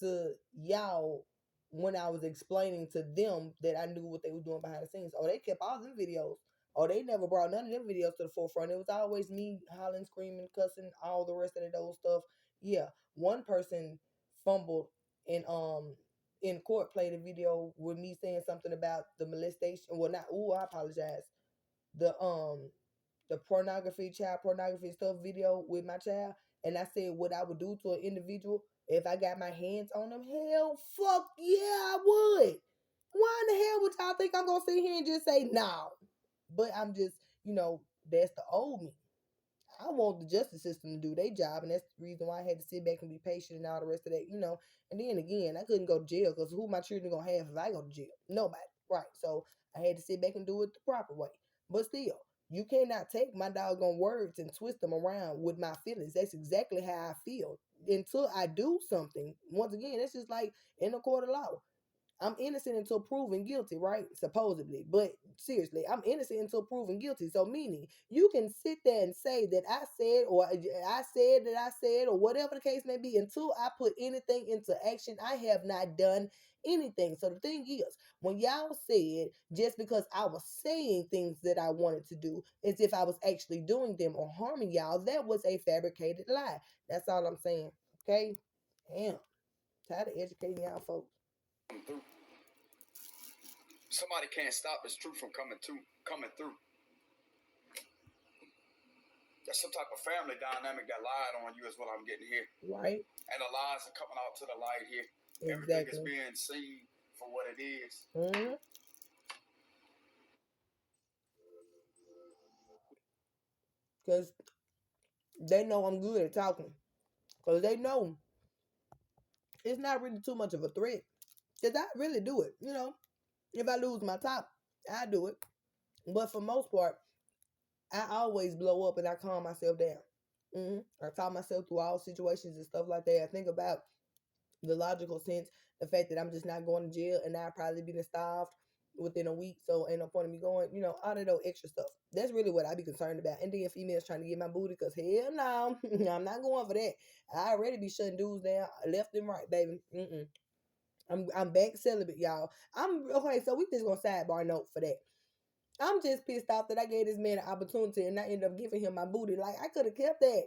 to y'all when I was explaining to them that I knew what they were doing behind the scenes. Oh, they kept all them videos. Oh, they never brought none of them videos to the forefront. It was always me hollering, screaming, cussing, all the rest of that old stuff. Yeah, one person fumbled and in court played a video with me saying something about the molestation. Well, not. Ooh, I apologize. The pornography, child pornography stuff video with my child, and I said what I would do to an individual if I got my hands on them. Hell, fuck yeah, I would. Why in the hell would y'all think I'm gonna sit here and just say no? But I'm just, that's the old me. I want the justice system to do their job, and that's the reason why I had to sit back and be patient and all the rest of that. And then again, I couldn't go to jail, because who my children gonna have if I go to jail? Nobody, right? So I had to sit back and do it the proper way. But still, You cannot take my doggone words and twist them around with my feelings. That's exactly how I feel. Until I do something, once again, it's just like in a court of law. I'm innocent until proven guilty, right? Supposedly. But seriously, I'm innocent until proven guilty. So meaning you can sit there and say that I said, or I said that I said, or whatever the case may be, until I put anything into action, I have not done anything. So the thing is, when y'all said just because I was saying things that I wanted to do, as if I was actually doing them or harming y'all, that was a fabricated lie. That's all I'm saying. Okay? Damn. Tired of educating y'all folks. Through. Somebody can't stop this truth from coming through. There's some type of family dynamic that lied on you is what I'm getting here. Right. And the lies are coming out to the light here. Exactly. Everything is being seen for what it is. Because they know I'm good at talking. Because they know it's not really too much of a threat. Because I really do it. You know, if I lose my top, I do it. But for most part, I always blow up and I calm myself down. I talk myself through all situations and stuff like that. I think about the logical sense, the fact that I'm just not going to jail and I'll probably be starved within a week, so ain't no point in me going, you know, all of those extra stuff. That's really what I be concerned about. And then females trying to get my booty, because hell no, I'm not going for that. I already be shutting dudes down left and right, baby. I'm back celibate, y'all. I'm okay, so we just gonna sidebar note for that. I'm just pissed off that I gave this man an opportunity and I ended up giving him my booty. Like, I could have kept that.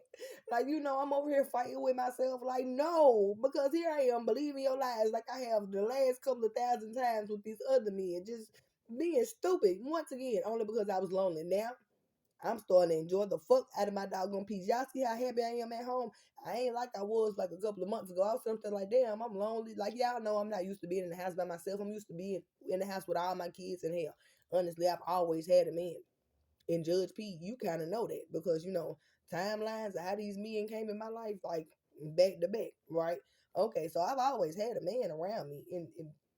Like, you know, I'm over here fighting with myself. Like, no, because here I am believing your lies like I have the last couple of thousand times with these other men. Just being stupid. Once again, only because I was lonely. Now, I'm starting to enjoy the fuck out of my doggone peace. Y'all see how happy I am at home? I ain't like I was like a couple of months ago. I was something like, damn, I'm lonely. Like, y'all know I'm not used to being in the house by myself. I'm used to being in the house with all my kids, and hell, honestly, I've always had a man. And Judge P, you kind of know that because, you know, timelines of how these men came in my life, like back to back, right? Okay, so I've always had a man around me, and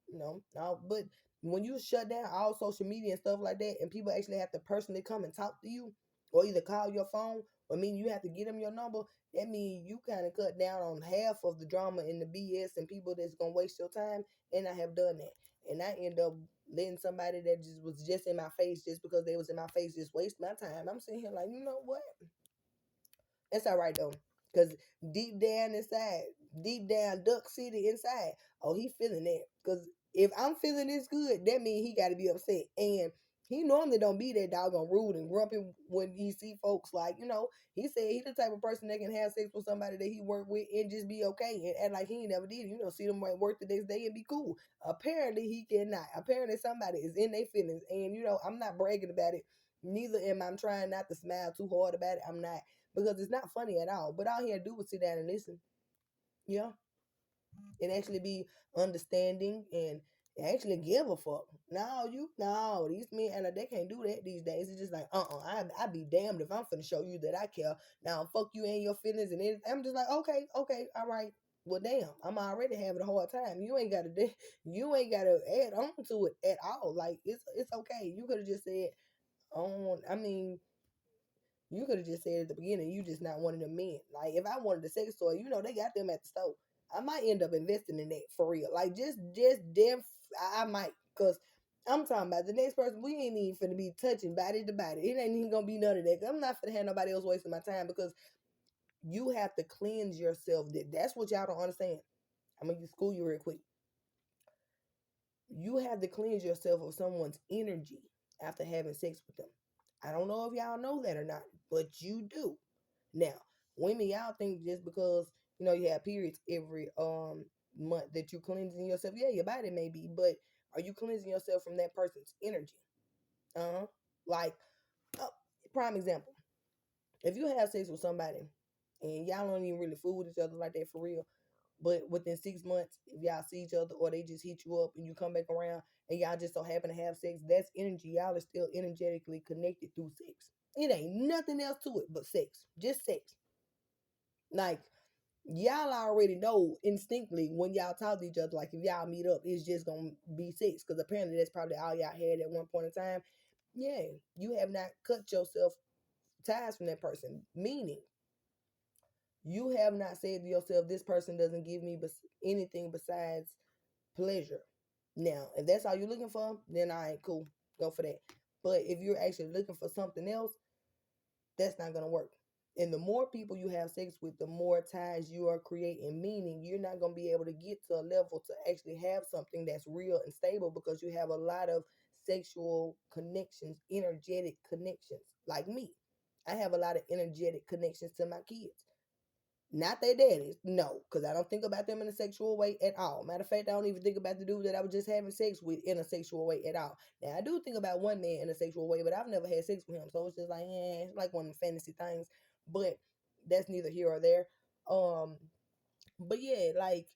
you know, but when you shut down all social media and stuff like that, and people actually have to personally come and talk to you, or either call your phone, or mean you have to get them your number, that means you kind of cut down on half of the drama and the BS and people that's gonna waste your time. And I have done that, and I end up letting somebody that just was just in my face just because they was in my face just waste my time. I'm sitting here like, you know what? It's all right though, because deep down inside, deep down Duck City inside, oh, he feeling that. Because if I'm feeling this good, that means he got to be upset. And he normally don't be that doggone rude and grumpy when he see folks. Like, you know, he said he the type of person that can have sex with somebody that he worked with and just be okay and act like he ain't never did. You know, see them at work the next day and be cool. Apparently he cannot. Apparently somebody is in their feelings. And, you know, I'm not bragging about it. Neither am I. I'm trying not to smile too hard about it. I'm not, because it's not funny at all. But all he had to do was sit down and listen. Yeah. And actually be understanding and actually give a fuck. No, these men, and they can't do that these days. It's just like, I be damned if I'm finna show you that I care. Now, fuck you and your feelings and everything. I'm just like, okay, all right. Well, damn, I'm already having a hard time. You ain't gotta add on to it at all. Like, it's okay. You could have just said, I mean, you could have just said at the beginning, you just not one of them men. Like, if I wanted a sex toy, you know, they got them at the store. I might end up investing in that for real. Like, just damn, I might. Because I'm talking about the next person, we ain't even finna be touching body to body. It ain't even gonna be none of that. I'm not finna have nobody else wasting my time, because you have to cleanse yourself. That's what y'all don't understand. I'm gonna school you real quick. You have to cleanse yourself of someone's energy after having sex with them. I don't know if y'all know that or not, but you do. Now, women, y'all think just because, you know, you have periods every month that you cleansing yourself. Yeah, your body may be, but are you cleansing yourself from that person's energy? Like, uh, prime example. If you have sex with somebody and y'all don't even really fool with each other like that for real, but within 6 months, if y'all see each other or they just hit you up and you come back around and y'all just so happen to have sex, that's energy. Y'all are still energetically connected through sex. It ain't nothing else to it but sex. Just sex. Like, y'all already know instinctively when y'all talk to each other, like if y'all meet up, it's just gonna be sex. Because apparently that's probably all y'all had at one point in time. Yeah, you have not cut yourself ties from that person. Meaning, you have not said to yourself, this person doesn't give me anything besides pleasure. Now, if that's all you're looking for, then I ain't cool. Go for that. But if you're actually looking for something else, that's not gonna work. And the more people you have sex with, the more ties you are creating. Meaning, you're not gonna be able to get to a level to actually have something that's real and stable because you have a lot of sexual connections, energetic connections. Like me, I have a lot of energetic connections to my kids. Not their daddies, no, because I don't think about them in a sexual way at all. Matter of fact, I don't even think about the dude that I was just having sex with in a sexual way at all. Now, I do think about one man in a sexual way, but I've never had sex with him, so it's just like, it's like one of the fantasy things. But that's neither here or there. But yeah, like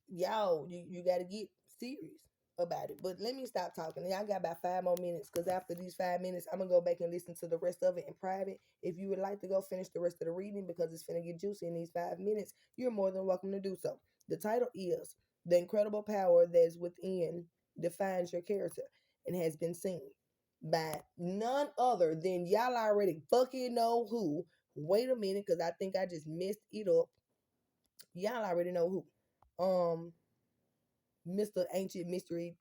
y'all, you got to get serious about it. But let me stop talking. I got about 5 more minutes because after these 5 minutes, I'm gonna go back and listen to the rest of it in private. If you would like to go finish the rest of the reading because it's finna get juicy in these 5 minutes, you're more than welcome to do so. The title is "The Incredible Power That's Within Defines Your Character and Has Been Seen" by none other than y'all already fucking know who. Wait a minute, because I think I just messed it up. Y'all already know who. Mr. Ancient Mystery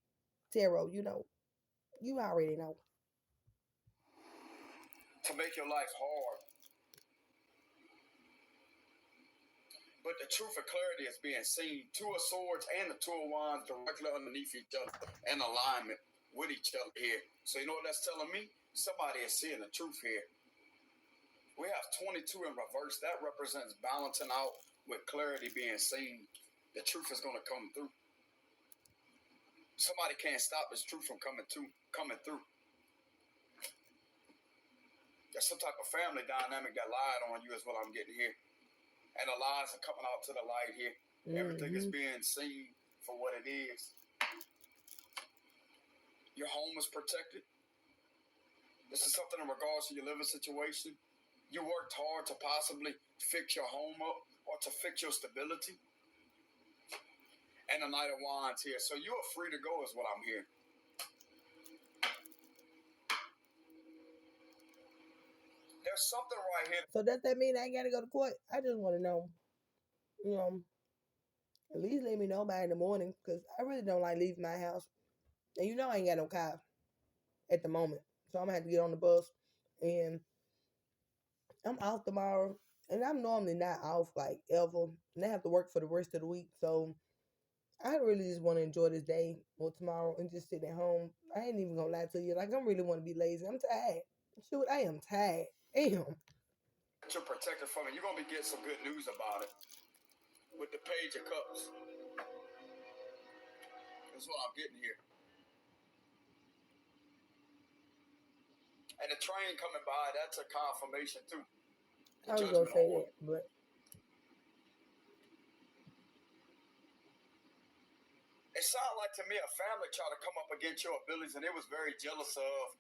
Tarot, you already know. To make your life hard. But the truth of clarity is being seen. Two of Swords and the Two of Wands directly underneath each other in alignment with each other here. So you know what that's telling me? Somebody is seeing the truth here. We have 22 in reverse. That represents balancing out with clarity being seen. The truth is going to come through. Somebody can't stop this truth from coming through. There's some type of family dynamic that lied on you is what I'm getting here. And the lies are coming out to the light here. Everything is being seen for what it is. Your home is protected. This is something in regards to your living situation. You worked hard to possibly fix your home up or to fix your stability. And the Knight of Wands here. So you are free to go is what I'm hearing. There's something right here. So does that mean I ain't gotta go to court? I just want to know, you know, at least let me know by in the morning because I really don't like leaving my house. And I ain't got no car at the moment. So I'm gonna have to get on the bus and I'm off tomorrow. And I'm normally not off like ever. And I have to work for the rest of the week. So I really just want to enjoy this day or tomorrow and just sit at home. I ain't even gonna lie to you. Like, I really want to be lazy. I'm tired. Shoot, I am tired. Damn. You're protected from it. You're going to be getting some good news about it. With the Page of Cups. That's what I'm getting here. And the train coming by, that's a confirmation too. I was gonna say that, but it sounded like to me a family tried to come up against your abilities and it was very jealous of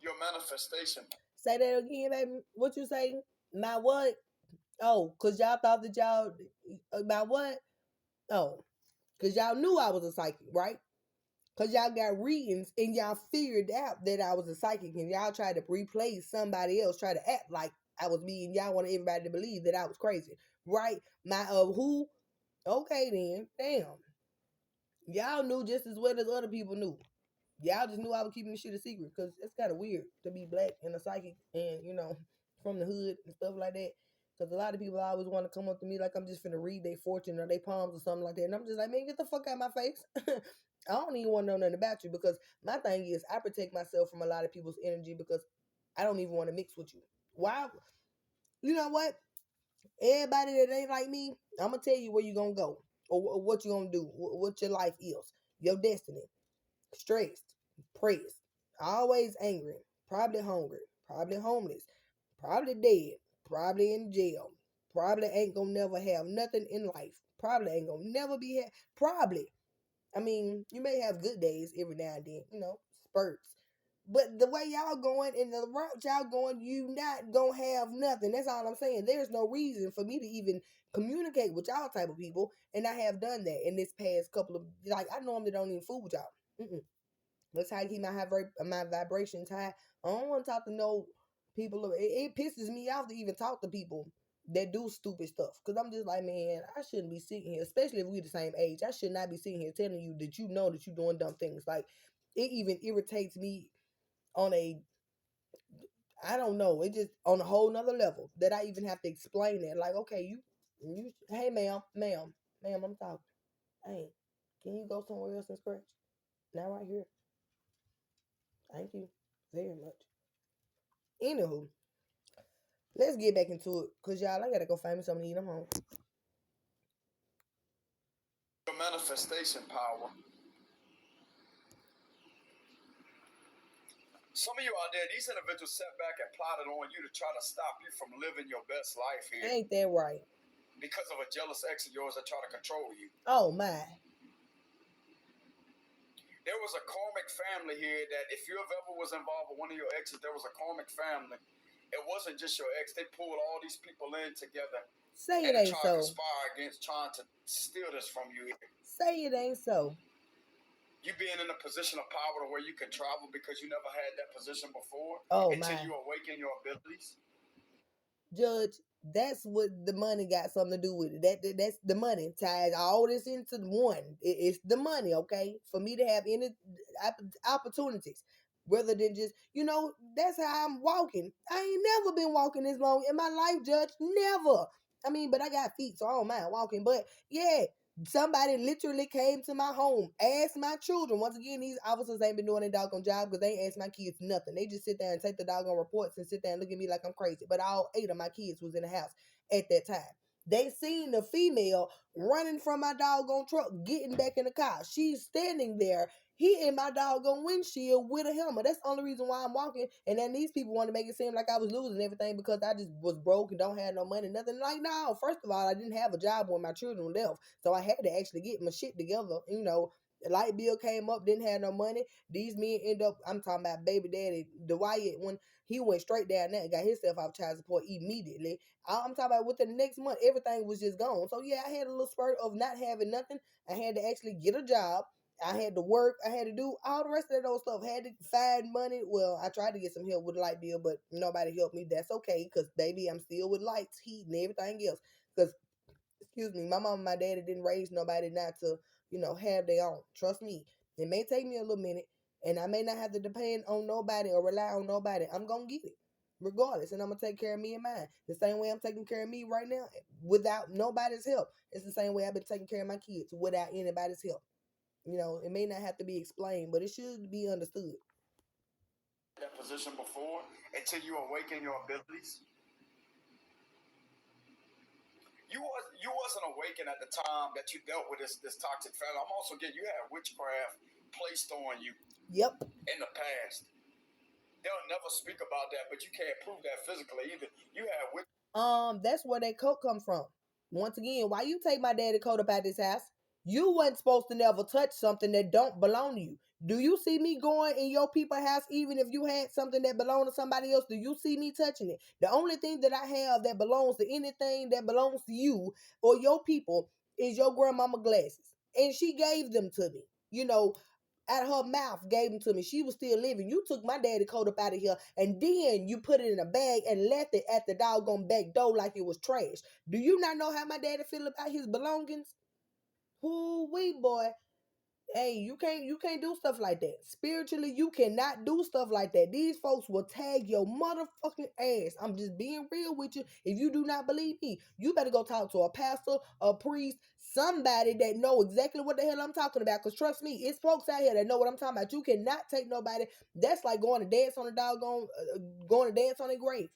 your manifestation. say that again, baby. What you say? My what? Oh, cause y'all thought that y'all about what? Oh, cause y'all knew I was a psychic, right? Cause y'all got readings and y'all figured out that I was a psychic, and y'all tried to replace somebody else, try to act like I was me, and y'all wanted everybody to believe that I was crazy, right? My who? Okay then, damn. Y'all knew just as well as other people knew. Y'all just knew I was keeping this shit a secret because it's kind of weird to be black and a psychic and, from the hood and stuff like that. Because a lot of people always want to come up to me like I'm just finna read their fortune or their palms or something like that. And I'm just like, man, get the fuck out of my face. I don't even want to know nothing about you because my thing is I protect myself from a lot of people's energy because I don't even want to mix with you. Why? You know what? Everybody that ain't like me, I'm going to tell you where you going to go or what you going to do, what your life is, your destiny. Stressed, pressed, always angry, probably hungry, probably homeless, probably dead, probably in jail, probably ain't gonna never have nothing in life, probably ain't gonna never be probably. I mean, you may have good days every now and then, spurts. But the way y'all going and the route y'all going, you not gonna have nothing. That's all I'm saying. There's no reason for me to even communicate with y'all type of people, and I have done that in this past couple of I normally don't even fool with y'all. That's how I keep my vibrations high. I don't want to talk to no people. It pisses me off to even talk to people that do stupid stuff. Because I'm just like, man, I shouldn't be sitting here, especially if we're the same age. I should not be sitting here telling you that you know that you're doing dumb things. Like, it even irritates me on a, I don't know, it just on a whole nother level that I even have to explain that. Like, okay, hey, ma'am, I'm talking. Hey, can you go somewhere else and scratch? Not right here. Thank you very much. Anywho, let's get back into it, cause y'all, I gotta go find me something to eat. I'm home. Your manifestation power. Some of you out there, these individuals sat back and plotted on you to try to stop you from living your best life here Ain't that right? because of a jealous ex of yours that try to control you. Oh my. There was a karmic family here that if you ever was involved with one of your exes, there was a karmic family. It wasn't just your ex. They pulled all these people in together Say and it ain't tried to so. conspire against trying to steal this from you here. Say it ain't so. You being in a position of power to where you can travel because you never had that position before Oh until my. you awaken your abilities. Judge, that's what the money got something to do with it. That's the money ties all this into one. It's the money, okay? For me to have any opportunities, rather than just, that's how I'm walking. I ain't never been walking this long in my life, Judge. Never. I mean, but I got feet, so I don't mind walking. But yeah, somebody literally came to my home, asked my children. Once again, these officers ain't been doing their doggone job because they ain't asked my kids nothing. They just sit there and take the doggone reports and sit there and look at me like I'm crazy. But all 8 of my kids was in the house at that time. They seen the female running from my doggone truck, getting back in the car. She's standing there hitting my doggone windshield with a helmet. That's the only reason why I'm walking. And then these people want to make it seem like I was losing everything because I just was broke and don't have no money, nothing. Like, no, first of all, I didn't have a job when my children left. So I had to actually get my shit together. The light bill came up, didn't have no money. These men end up, I'm talking about baby daddy, Dwight, when he went straight down there and got himself off child support immediately. I'm talking about within the next month, everything was just gone. So yeah, I had a little spurt of not having nothing. I had to actually get a job. I had to work. I had to do all the rest of those stuff. Had to find money. Well, I tried to get some help with the light bill, but nobody helped me. That's okay, because baby, I'm still with lights, heat, and everything else. Because, excuse me, my mom and my daddy didn't raise nobody not to, have their own. Trust me. It may take me a little minute, and I may not have to depend on nobody or rely on nobody. I'm gonna get it, regardless, and I'm gonna take care of me and mine. The same way I'm taking care of me right now, without nobody's help. It's the same way I've been taking care of my kids without anybody's help. It may not have to be explained, but it should be understood. That position before until you awaken your abilities. You wasn't awakened at the time that you dealt with this toxic family. I'm also getting you had witchcraft placed on you. Yep. In the past. They'll never speak about that, but you can't prove that physically either. You had That's where that coat come from. Once again, why you take my daddy coat up out this house? You wasn't supposed to never touch something that don't belong to you. Do you see me going in your people's house even if you had something that belonged to somebody else? Do you see me touching it? The only thing that I have that belongs to anything that belongs to you or your people is your grandmama glasses. And she gave them to me. Out of her mouth, gave them to me. She was still living. You took my daddy coat up out of here, and then you put it in a bag and left it at the doggone back door like it was trash. Do you not know how my daddy feel about his belongings? Whoo wee, boy. Hey, you can't do stuff like that. Spiritually, you cannot do stuff like that. These folks will tag your motherfucking ass. I'm just being real with you. If you do not believe me, you better go talk to a pastor, a priest, somebody that know exactly what the hell I'm talking about. Because trust me, it's folks out here that know what I'm talking about. You cannot take nobody. That's like going to dance on a doggone, going to dance on a grave.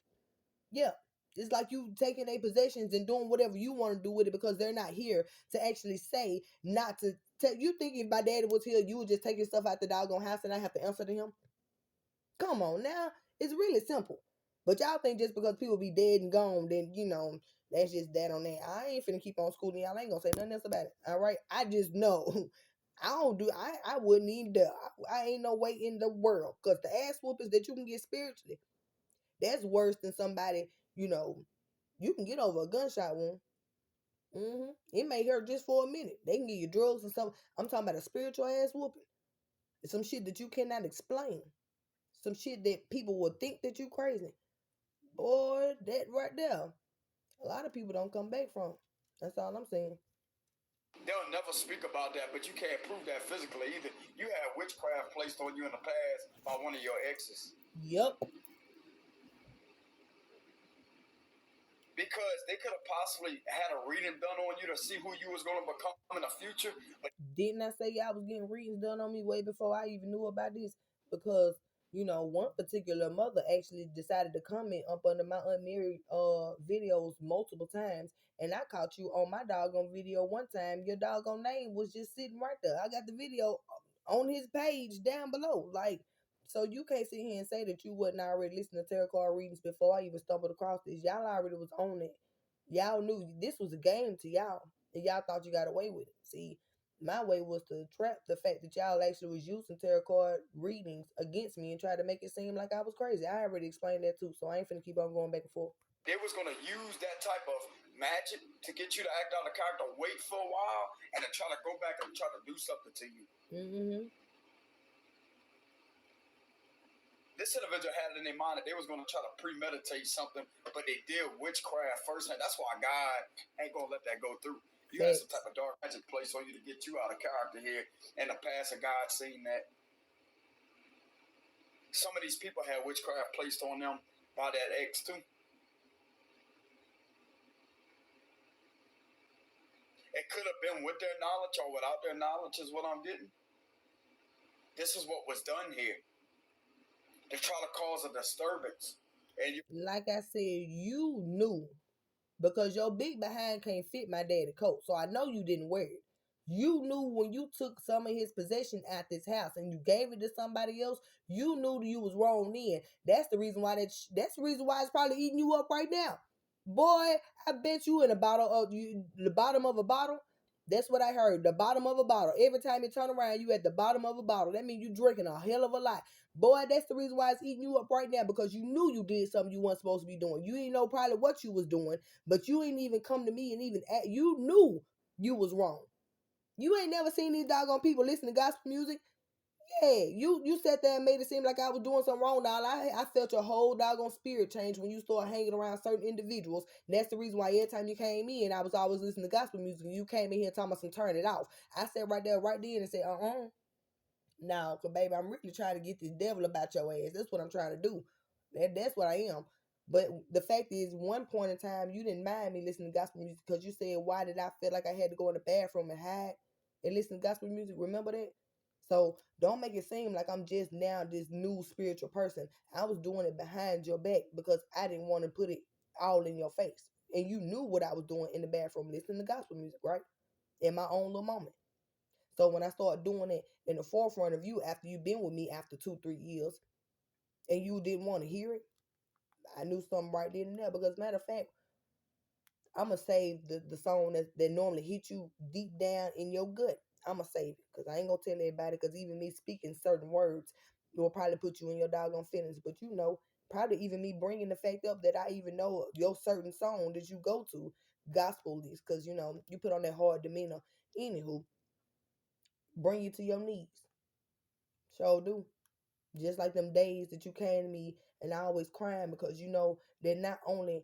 Yeah. It's like you taking their possessions and doing whatever you want to do with it because they're not here to actually say not to tell. You think if my daddy was here, you would just take your stuff out the doggone house and I have to answer to him? Come on now. It's really simple. But y'all think just because people be dead and gone, then, that's just that on that. I ain't finna keep on schooling y'all. I ain't gonna say nothing else about it. All right? I just know. I wouldn't even dare. I ain't no way in the world. Because the ass whoopers that you can get spiritually, that's worse than somebody, you can get over a gunshot wound. It may hurt just for a minute. They can give you drugs and stuff. I'm talking about a spiritual ass whooping. Some shit that you cannot explain. Some shit that people will think that you crazy. Boy, that right there, a lot of people don't come back from. That's all I'm saying. They'll never speak about that, but you can't prove that physically either. You had witchcraft placed on you in the past by one of your exes. Yup. Because they could have possibly had a reading done on you to see who you was going to become in the future. But Didn't I say y'all was getting readings done on me way before I even knew about this? Because, one particular mother actually decided to comment up under my Aunt Mary videos multiple times. And I caught you on my doggone video one time. Your doggone name was just sitting right there. I got the video on his page down below. Like, so you can't sit here and say that you wasn't already listening to tarot card readings before I even stumbled across this. Y'all already was on it. Y'all knew this was a game to y'all. And y'all thought you got away with it. See, my way was to trap the fact that y'all actually was using tarot card readings against me and try to make it seem like I was crazy. I already explained that too, so I ain't finna keep on going back and forth. they was going to use that type of magic to get you to act out a character, wait for a while, and then try to go back and try to do something to you. Mm-hmm. This individual had it in their mind that they was going to try to premeditate something, but they did witchcraft first. And that's why God ain't going to let that go through. You had some type of dark magic place on you to get you out of character here. In the past, and God seen that. Some of these people had witchcraft placed on them by that ex too. It could have been with their knowledge or without their knowledge is what I'm getting. This is what was done here. They try to cause a disturbance. And you, Like I said, you knew because your big behind can't fit my daddy coat. So I know you didn't wear it. You knew when you took some of his possession out this house and you gave it to somebody else, you knew you was wrong then. That's the reason why that's the reason why it's probably eating you up right now. Boy, I bet you in a bottle of the bottom of a bottle. That's what I heard. The bottom of a bottle. Every time you turn around, you at the bottom of a bottle. That means you drinking a hell of a lot. Boy, that's the reason why it's eating you up right now because you knew you did something you weren't supposed to be doing. You didn't know probably what you was doing, but you ain't even come to me and even you knew you was wrong. You ain't never seen these doggone people listen to gospel music. Yeah, you sat there and made it seem like I was doing something wrong. Now I felt your whole doggone spirit change when you started hanging around certain individuals. And that's the reason why every time you came in, I was always listening to gospel music. And you came in here talking about some turn it off. I said right there, right then, and said, Now, cause baby, I'm really trying to get this devil about your ass. That's what I'm trying to do. That's what I am. But the fact is, one point in time, you didn't mind me listening to gospel music because you said, why did I feel like I had to go in the bathroom and hide and listen to gospel music? Remember that? So don't make it seem like I'm just now this new spiritual person. I was doing it behind your back because I didn't want to put it all in your face. And you knew what I was doing in the bathroom, listening to gospel music, right? In my own little moment. So when I started doing it in the forefront of you after you've been with me after 2-3 years and you didn't want to hear it, I knew something right then and there. Because matter of fact, I'ma save the song that normally hit you deep down in your gut. I'ma save it. Because I ain't gonna tell everybody, because even me speaking certain words will probably put you in your doggone feelings. But probably even me bringing the fact up that I even know your certain song that you go to, gospel is, because you put on that hard demeanor. Anywho, bring you to your knees. Sure do. Just like them days that you came to me and I always crying because that not only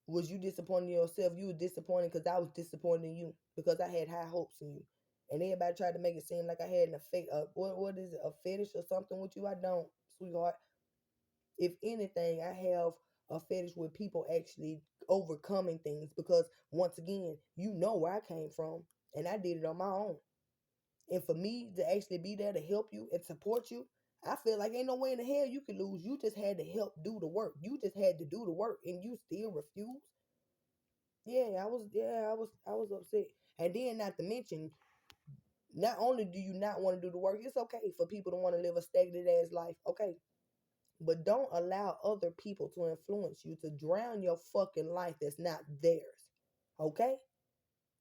was you disappointed in yourself, you were disappointed because I was disappointed in you because I had high hopes in you. And everybody tried to make it seem like I had what is it, a fetish or something with you? I don't, sweetheart. If anything, I have a fetish with people actually overcoming things because once again, you know where I came from and I did it on my own. And for me to actually be there to help you and support you, I feel like ain't no way in the hell you could lose. You just had to help do the work. You just had to do the work and you still refused. I was upset. And then not to mention, not only do you not want to do the work, it's okay for people to want to live a stagnant ass life. Okay. But don't allow other people to influence you to drown your fucking life that's not theirs. Okay?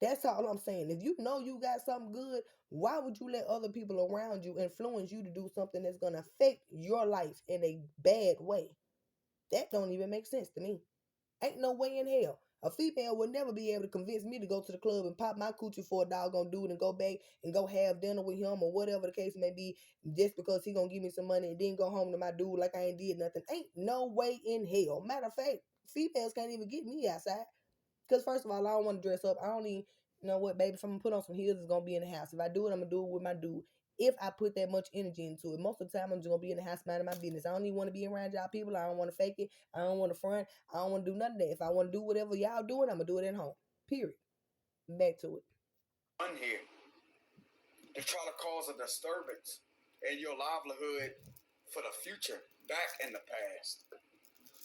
That's all I'm saying. If you know you got something good, why would you let other people around you influence you to do something that's going to affect your life in a bad way? That don't even make sense to me. Ain't no way in hell. A female would never be able to convince me to go to the club and pop my coochie for a doggone dude and go back and go have dinner with him or whatever the case may be, just because he gonna give me some money and then go home to my dude like I ain't did nothing. Ain't no way in hell. Matter of fact, females can't even get me outside. Because first of all, I don't want to dress up. I don't even, you know what, baby, if I'm going to put on some heels, it's going to be in the house. If I do it, I'm going to do it with my dude. If I put that much energy into it, most of the time I'm just going to be in the house minding my business. I don't even want to be around y'all people. I don't want to fake it. I don't want to front. I don't want to do none of that. If I want to do whatever y'all doing, I'm going to do it at home. Period. Back to it. Here to try to cause a disturbance in your livelihood for the future back in the past.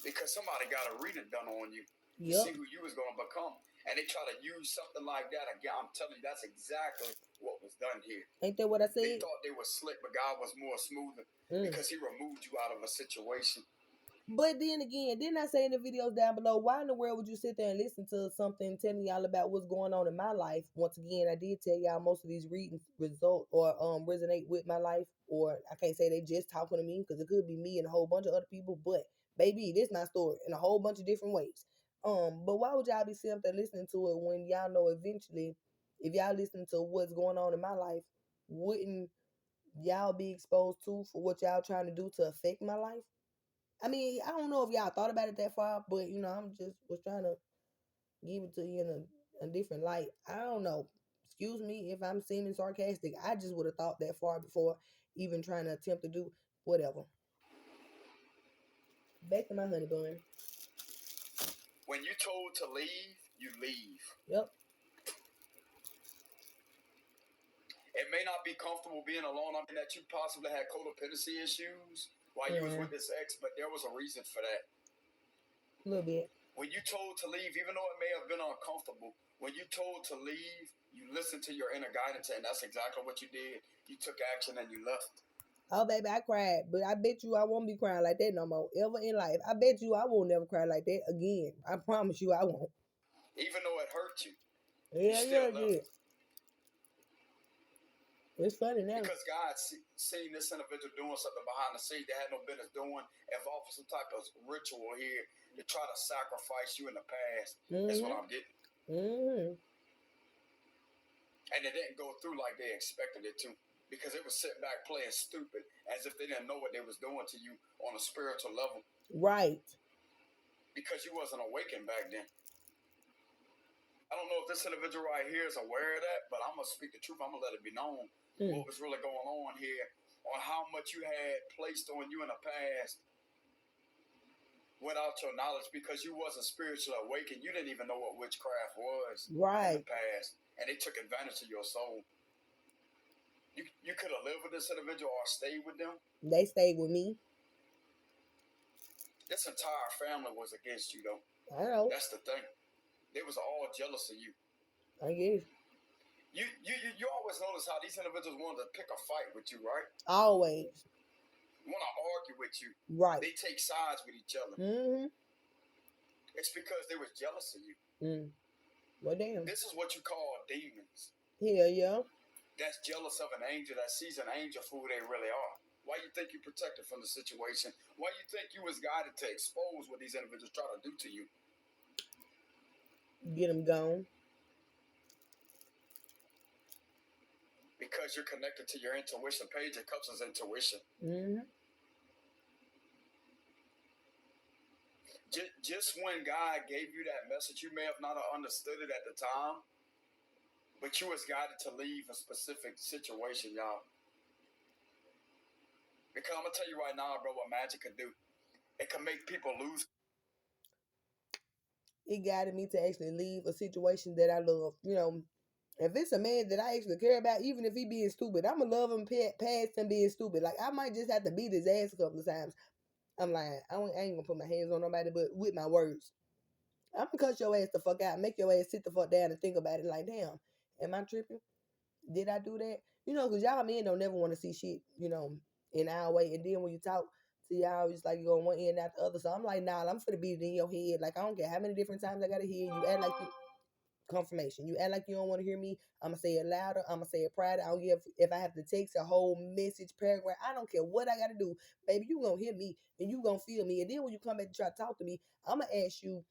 Because somebody got a reading done on you to see who you was going to become. And they try to use something like that again. I'm telling you, that's exactly what was done here. Ain't that what I said? They thought they were slick, but God was more smoother because he removed you out of a situation. But then again, didn't I say in the videos down below, why in the world would you sit there and listen to something telling y'all about what's going on in my life? Once again, I did tell y'all most of these readings result or resonate with my life, or I can't say they just talking to me because it could be me and a whole bunch of other people. But baby, this my story in a whole bunch of different ways. But why would y'all be sitting there listening to it when y'all know eventually, if y'all listen to what's going on in my life, wouldn't y'all be exposed to for what y'all trying to do to affect my life? I mean, I don't know if y'all thought about it that far, but you know, I'm just was trying to give it to you in a different light. I don't know. Excuse me if I'm seeming sarcastic. I just would have thought that far before even trying to attempt to do whatever. Back to my honey bun. When you're told to leave, you leave. Yep. It may not be comfortable being alone. I mean, that you possibly had codependency issues while you was with this ex, but there was a reason for that. A little bit. When you told to leave, even though it may have been uncomfortable, when you told to leave, you listened to your inner guidance, and that's exactly what you did. You took action and you left. Oh, baby, I cried, but I bet you I won't be crying like that no more, ever in life. I bet you I won't never cry like that again. I promise you I won't. Even though it hurt you, Yeah, you still left. Yeah. It's funny now. Because God seen this individual doing something behind the scenes they had no business doing, involved in some type of ritual here to try to sacrifice you in the past. That's what I'm getting. And it didn't go through like they expected it to, because it was sitting back playing stupid as if they didn't know what they was doing to you on a spiritual level. Right. Because you wasn't awakened back then. I don't know if this individual right here is aware of that, but I'm going to speak the truth. I'm going to let it be known what was really going on here, on how much you had placed on you in the past without your knowledge, because you wasn't spiritually awakened. You didn't even know what witchcraft was in the past, and they took advantage of your soul. You could have lived with this individual or stayed with them. They stayed with me. This entire family was against you, though. I know. That's the thing. They was all jealous of you. I guess. You always notice how these individuals wanted to pick a fight with you, right? Always. Want to argue with you. Right. They take sides with each other. It's because they was jealous of you. Well, damn. This is what you call demons. Hell yeah. That's jealous of an angel that sees an angel for who they really are. Why you think you protected from the situation? Why you think you was guided to expose what these individuals try to do to you? Get them gone. Because you're connected to your intuition page. It comes as intuition. Just when God gave you that message, you may have not understood it at the time, but you was guided to leave a specific situation, y'all. Because I'm going to tell you right now, bro, what magic can do. It can make people lose. It guided me to actually leave a situation that I love. You know, if it's a man that I actually care about, even if he being stupid, I'm going to love him past him being stupid. Like, I might just have to beat his ass a couple of times. I'm lying. I ain't going to put my hands on nobody, but with my words. I'm going to cut your ass the fuck out. Make your ass sit the fuck down and think about it. Like, damn, am I tripping? Did I do that? You know, because y'all men don't never want to see shit, you know, in our way. And then when you talk to y'all, it's like you go one end after the other. So I'm like, nah, I'm finna beat it in your head. Like, I don't care how many different times I gotta hear you act like you. Confirmation. You act like you don't want to hear me. I'm gonna say it louder. I'm gonna say it prouder. I don't give if I have to text a whole message paragraph. I don't care what I gotta do, baby. You gonna hear me and you gonna feel me. And then when you come back to try to talk to me, I'm gonna ask you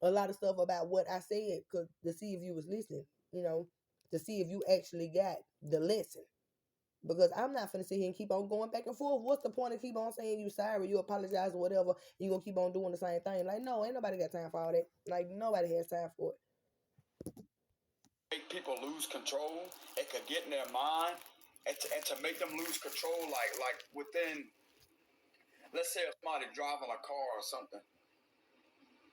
a lot of stuff about what I said, cause to see if you was listening, you know, to see if you actually got the lesson. Because I'm not finna sit here and keep on going back and forth. What's the point of keep on saying you sorry, you apologize or whatever, you gonna keep on doing the same thing? Like, no, ain't nobody got time for all that. Like, nobody has time for it. Make people lose control. It could get in their mind, and to make them lose control, like within, let's say, if somebody driving a car or something,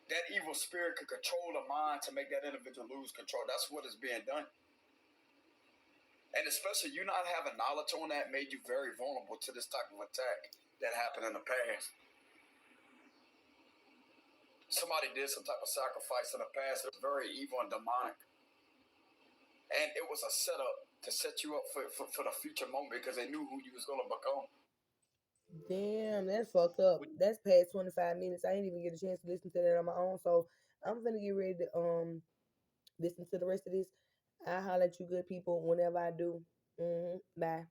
that evil spirit could control the mind to make that individual lose control. That's what is being done. And especially you not having knowledge on that made you very vulnerable to this type of attack that happened in the past. Somebody did some type of sacrifice in the past. It was very evil and demonic. And it was a setup to set you up for the future moment because they knew who you was going to become. Damn, that's fucked up. That's past 25 minutes. I ain't even get a chance to listen to that on my own. So I'm gonna get ready to listen to the rest of this. I holler at you good people whenever I do. Bye.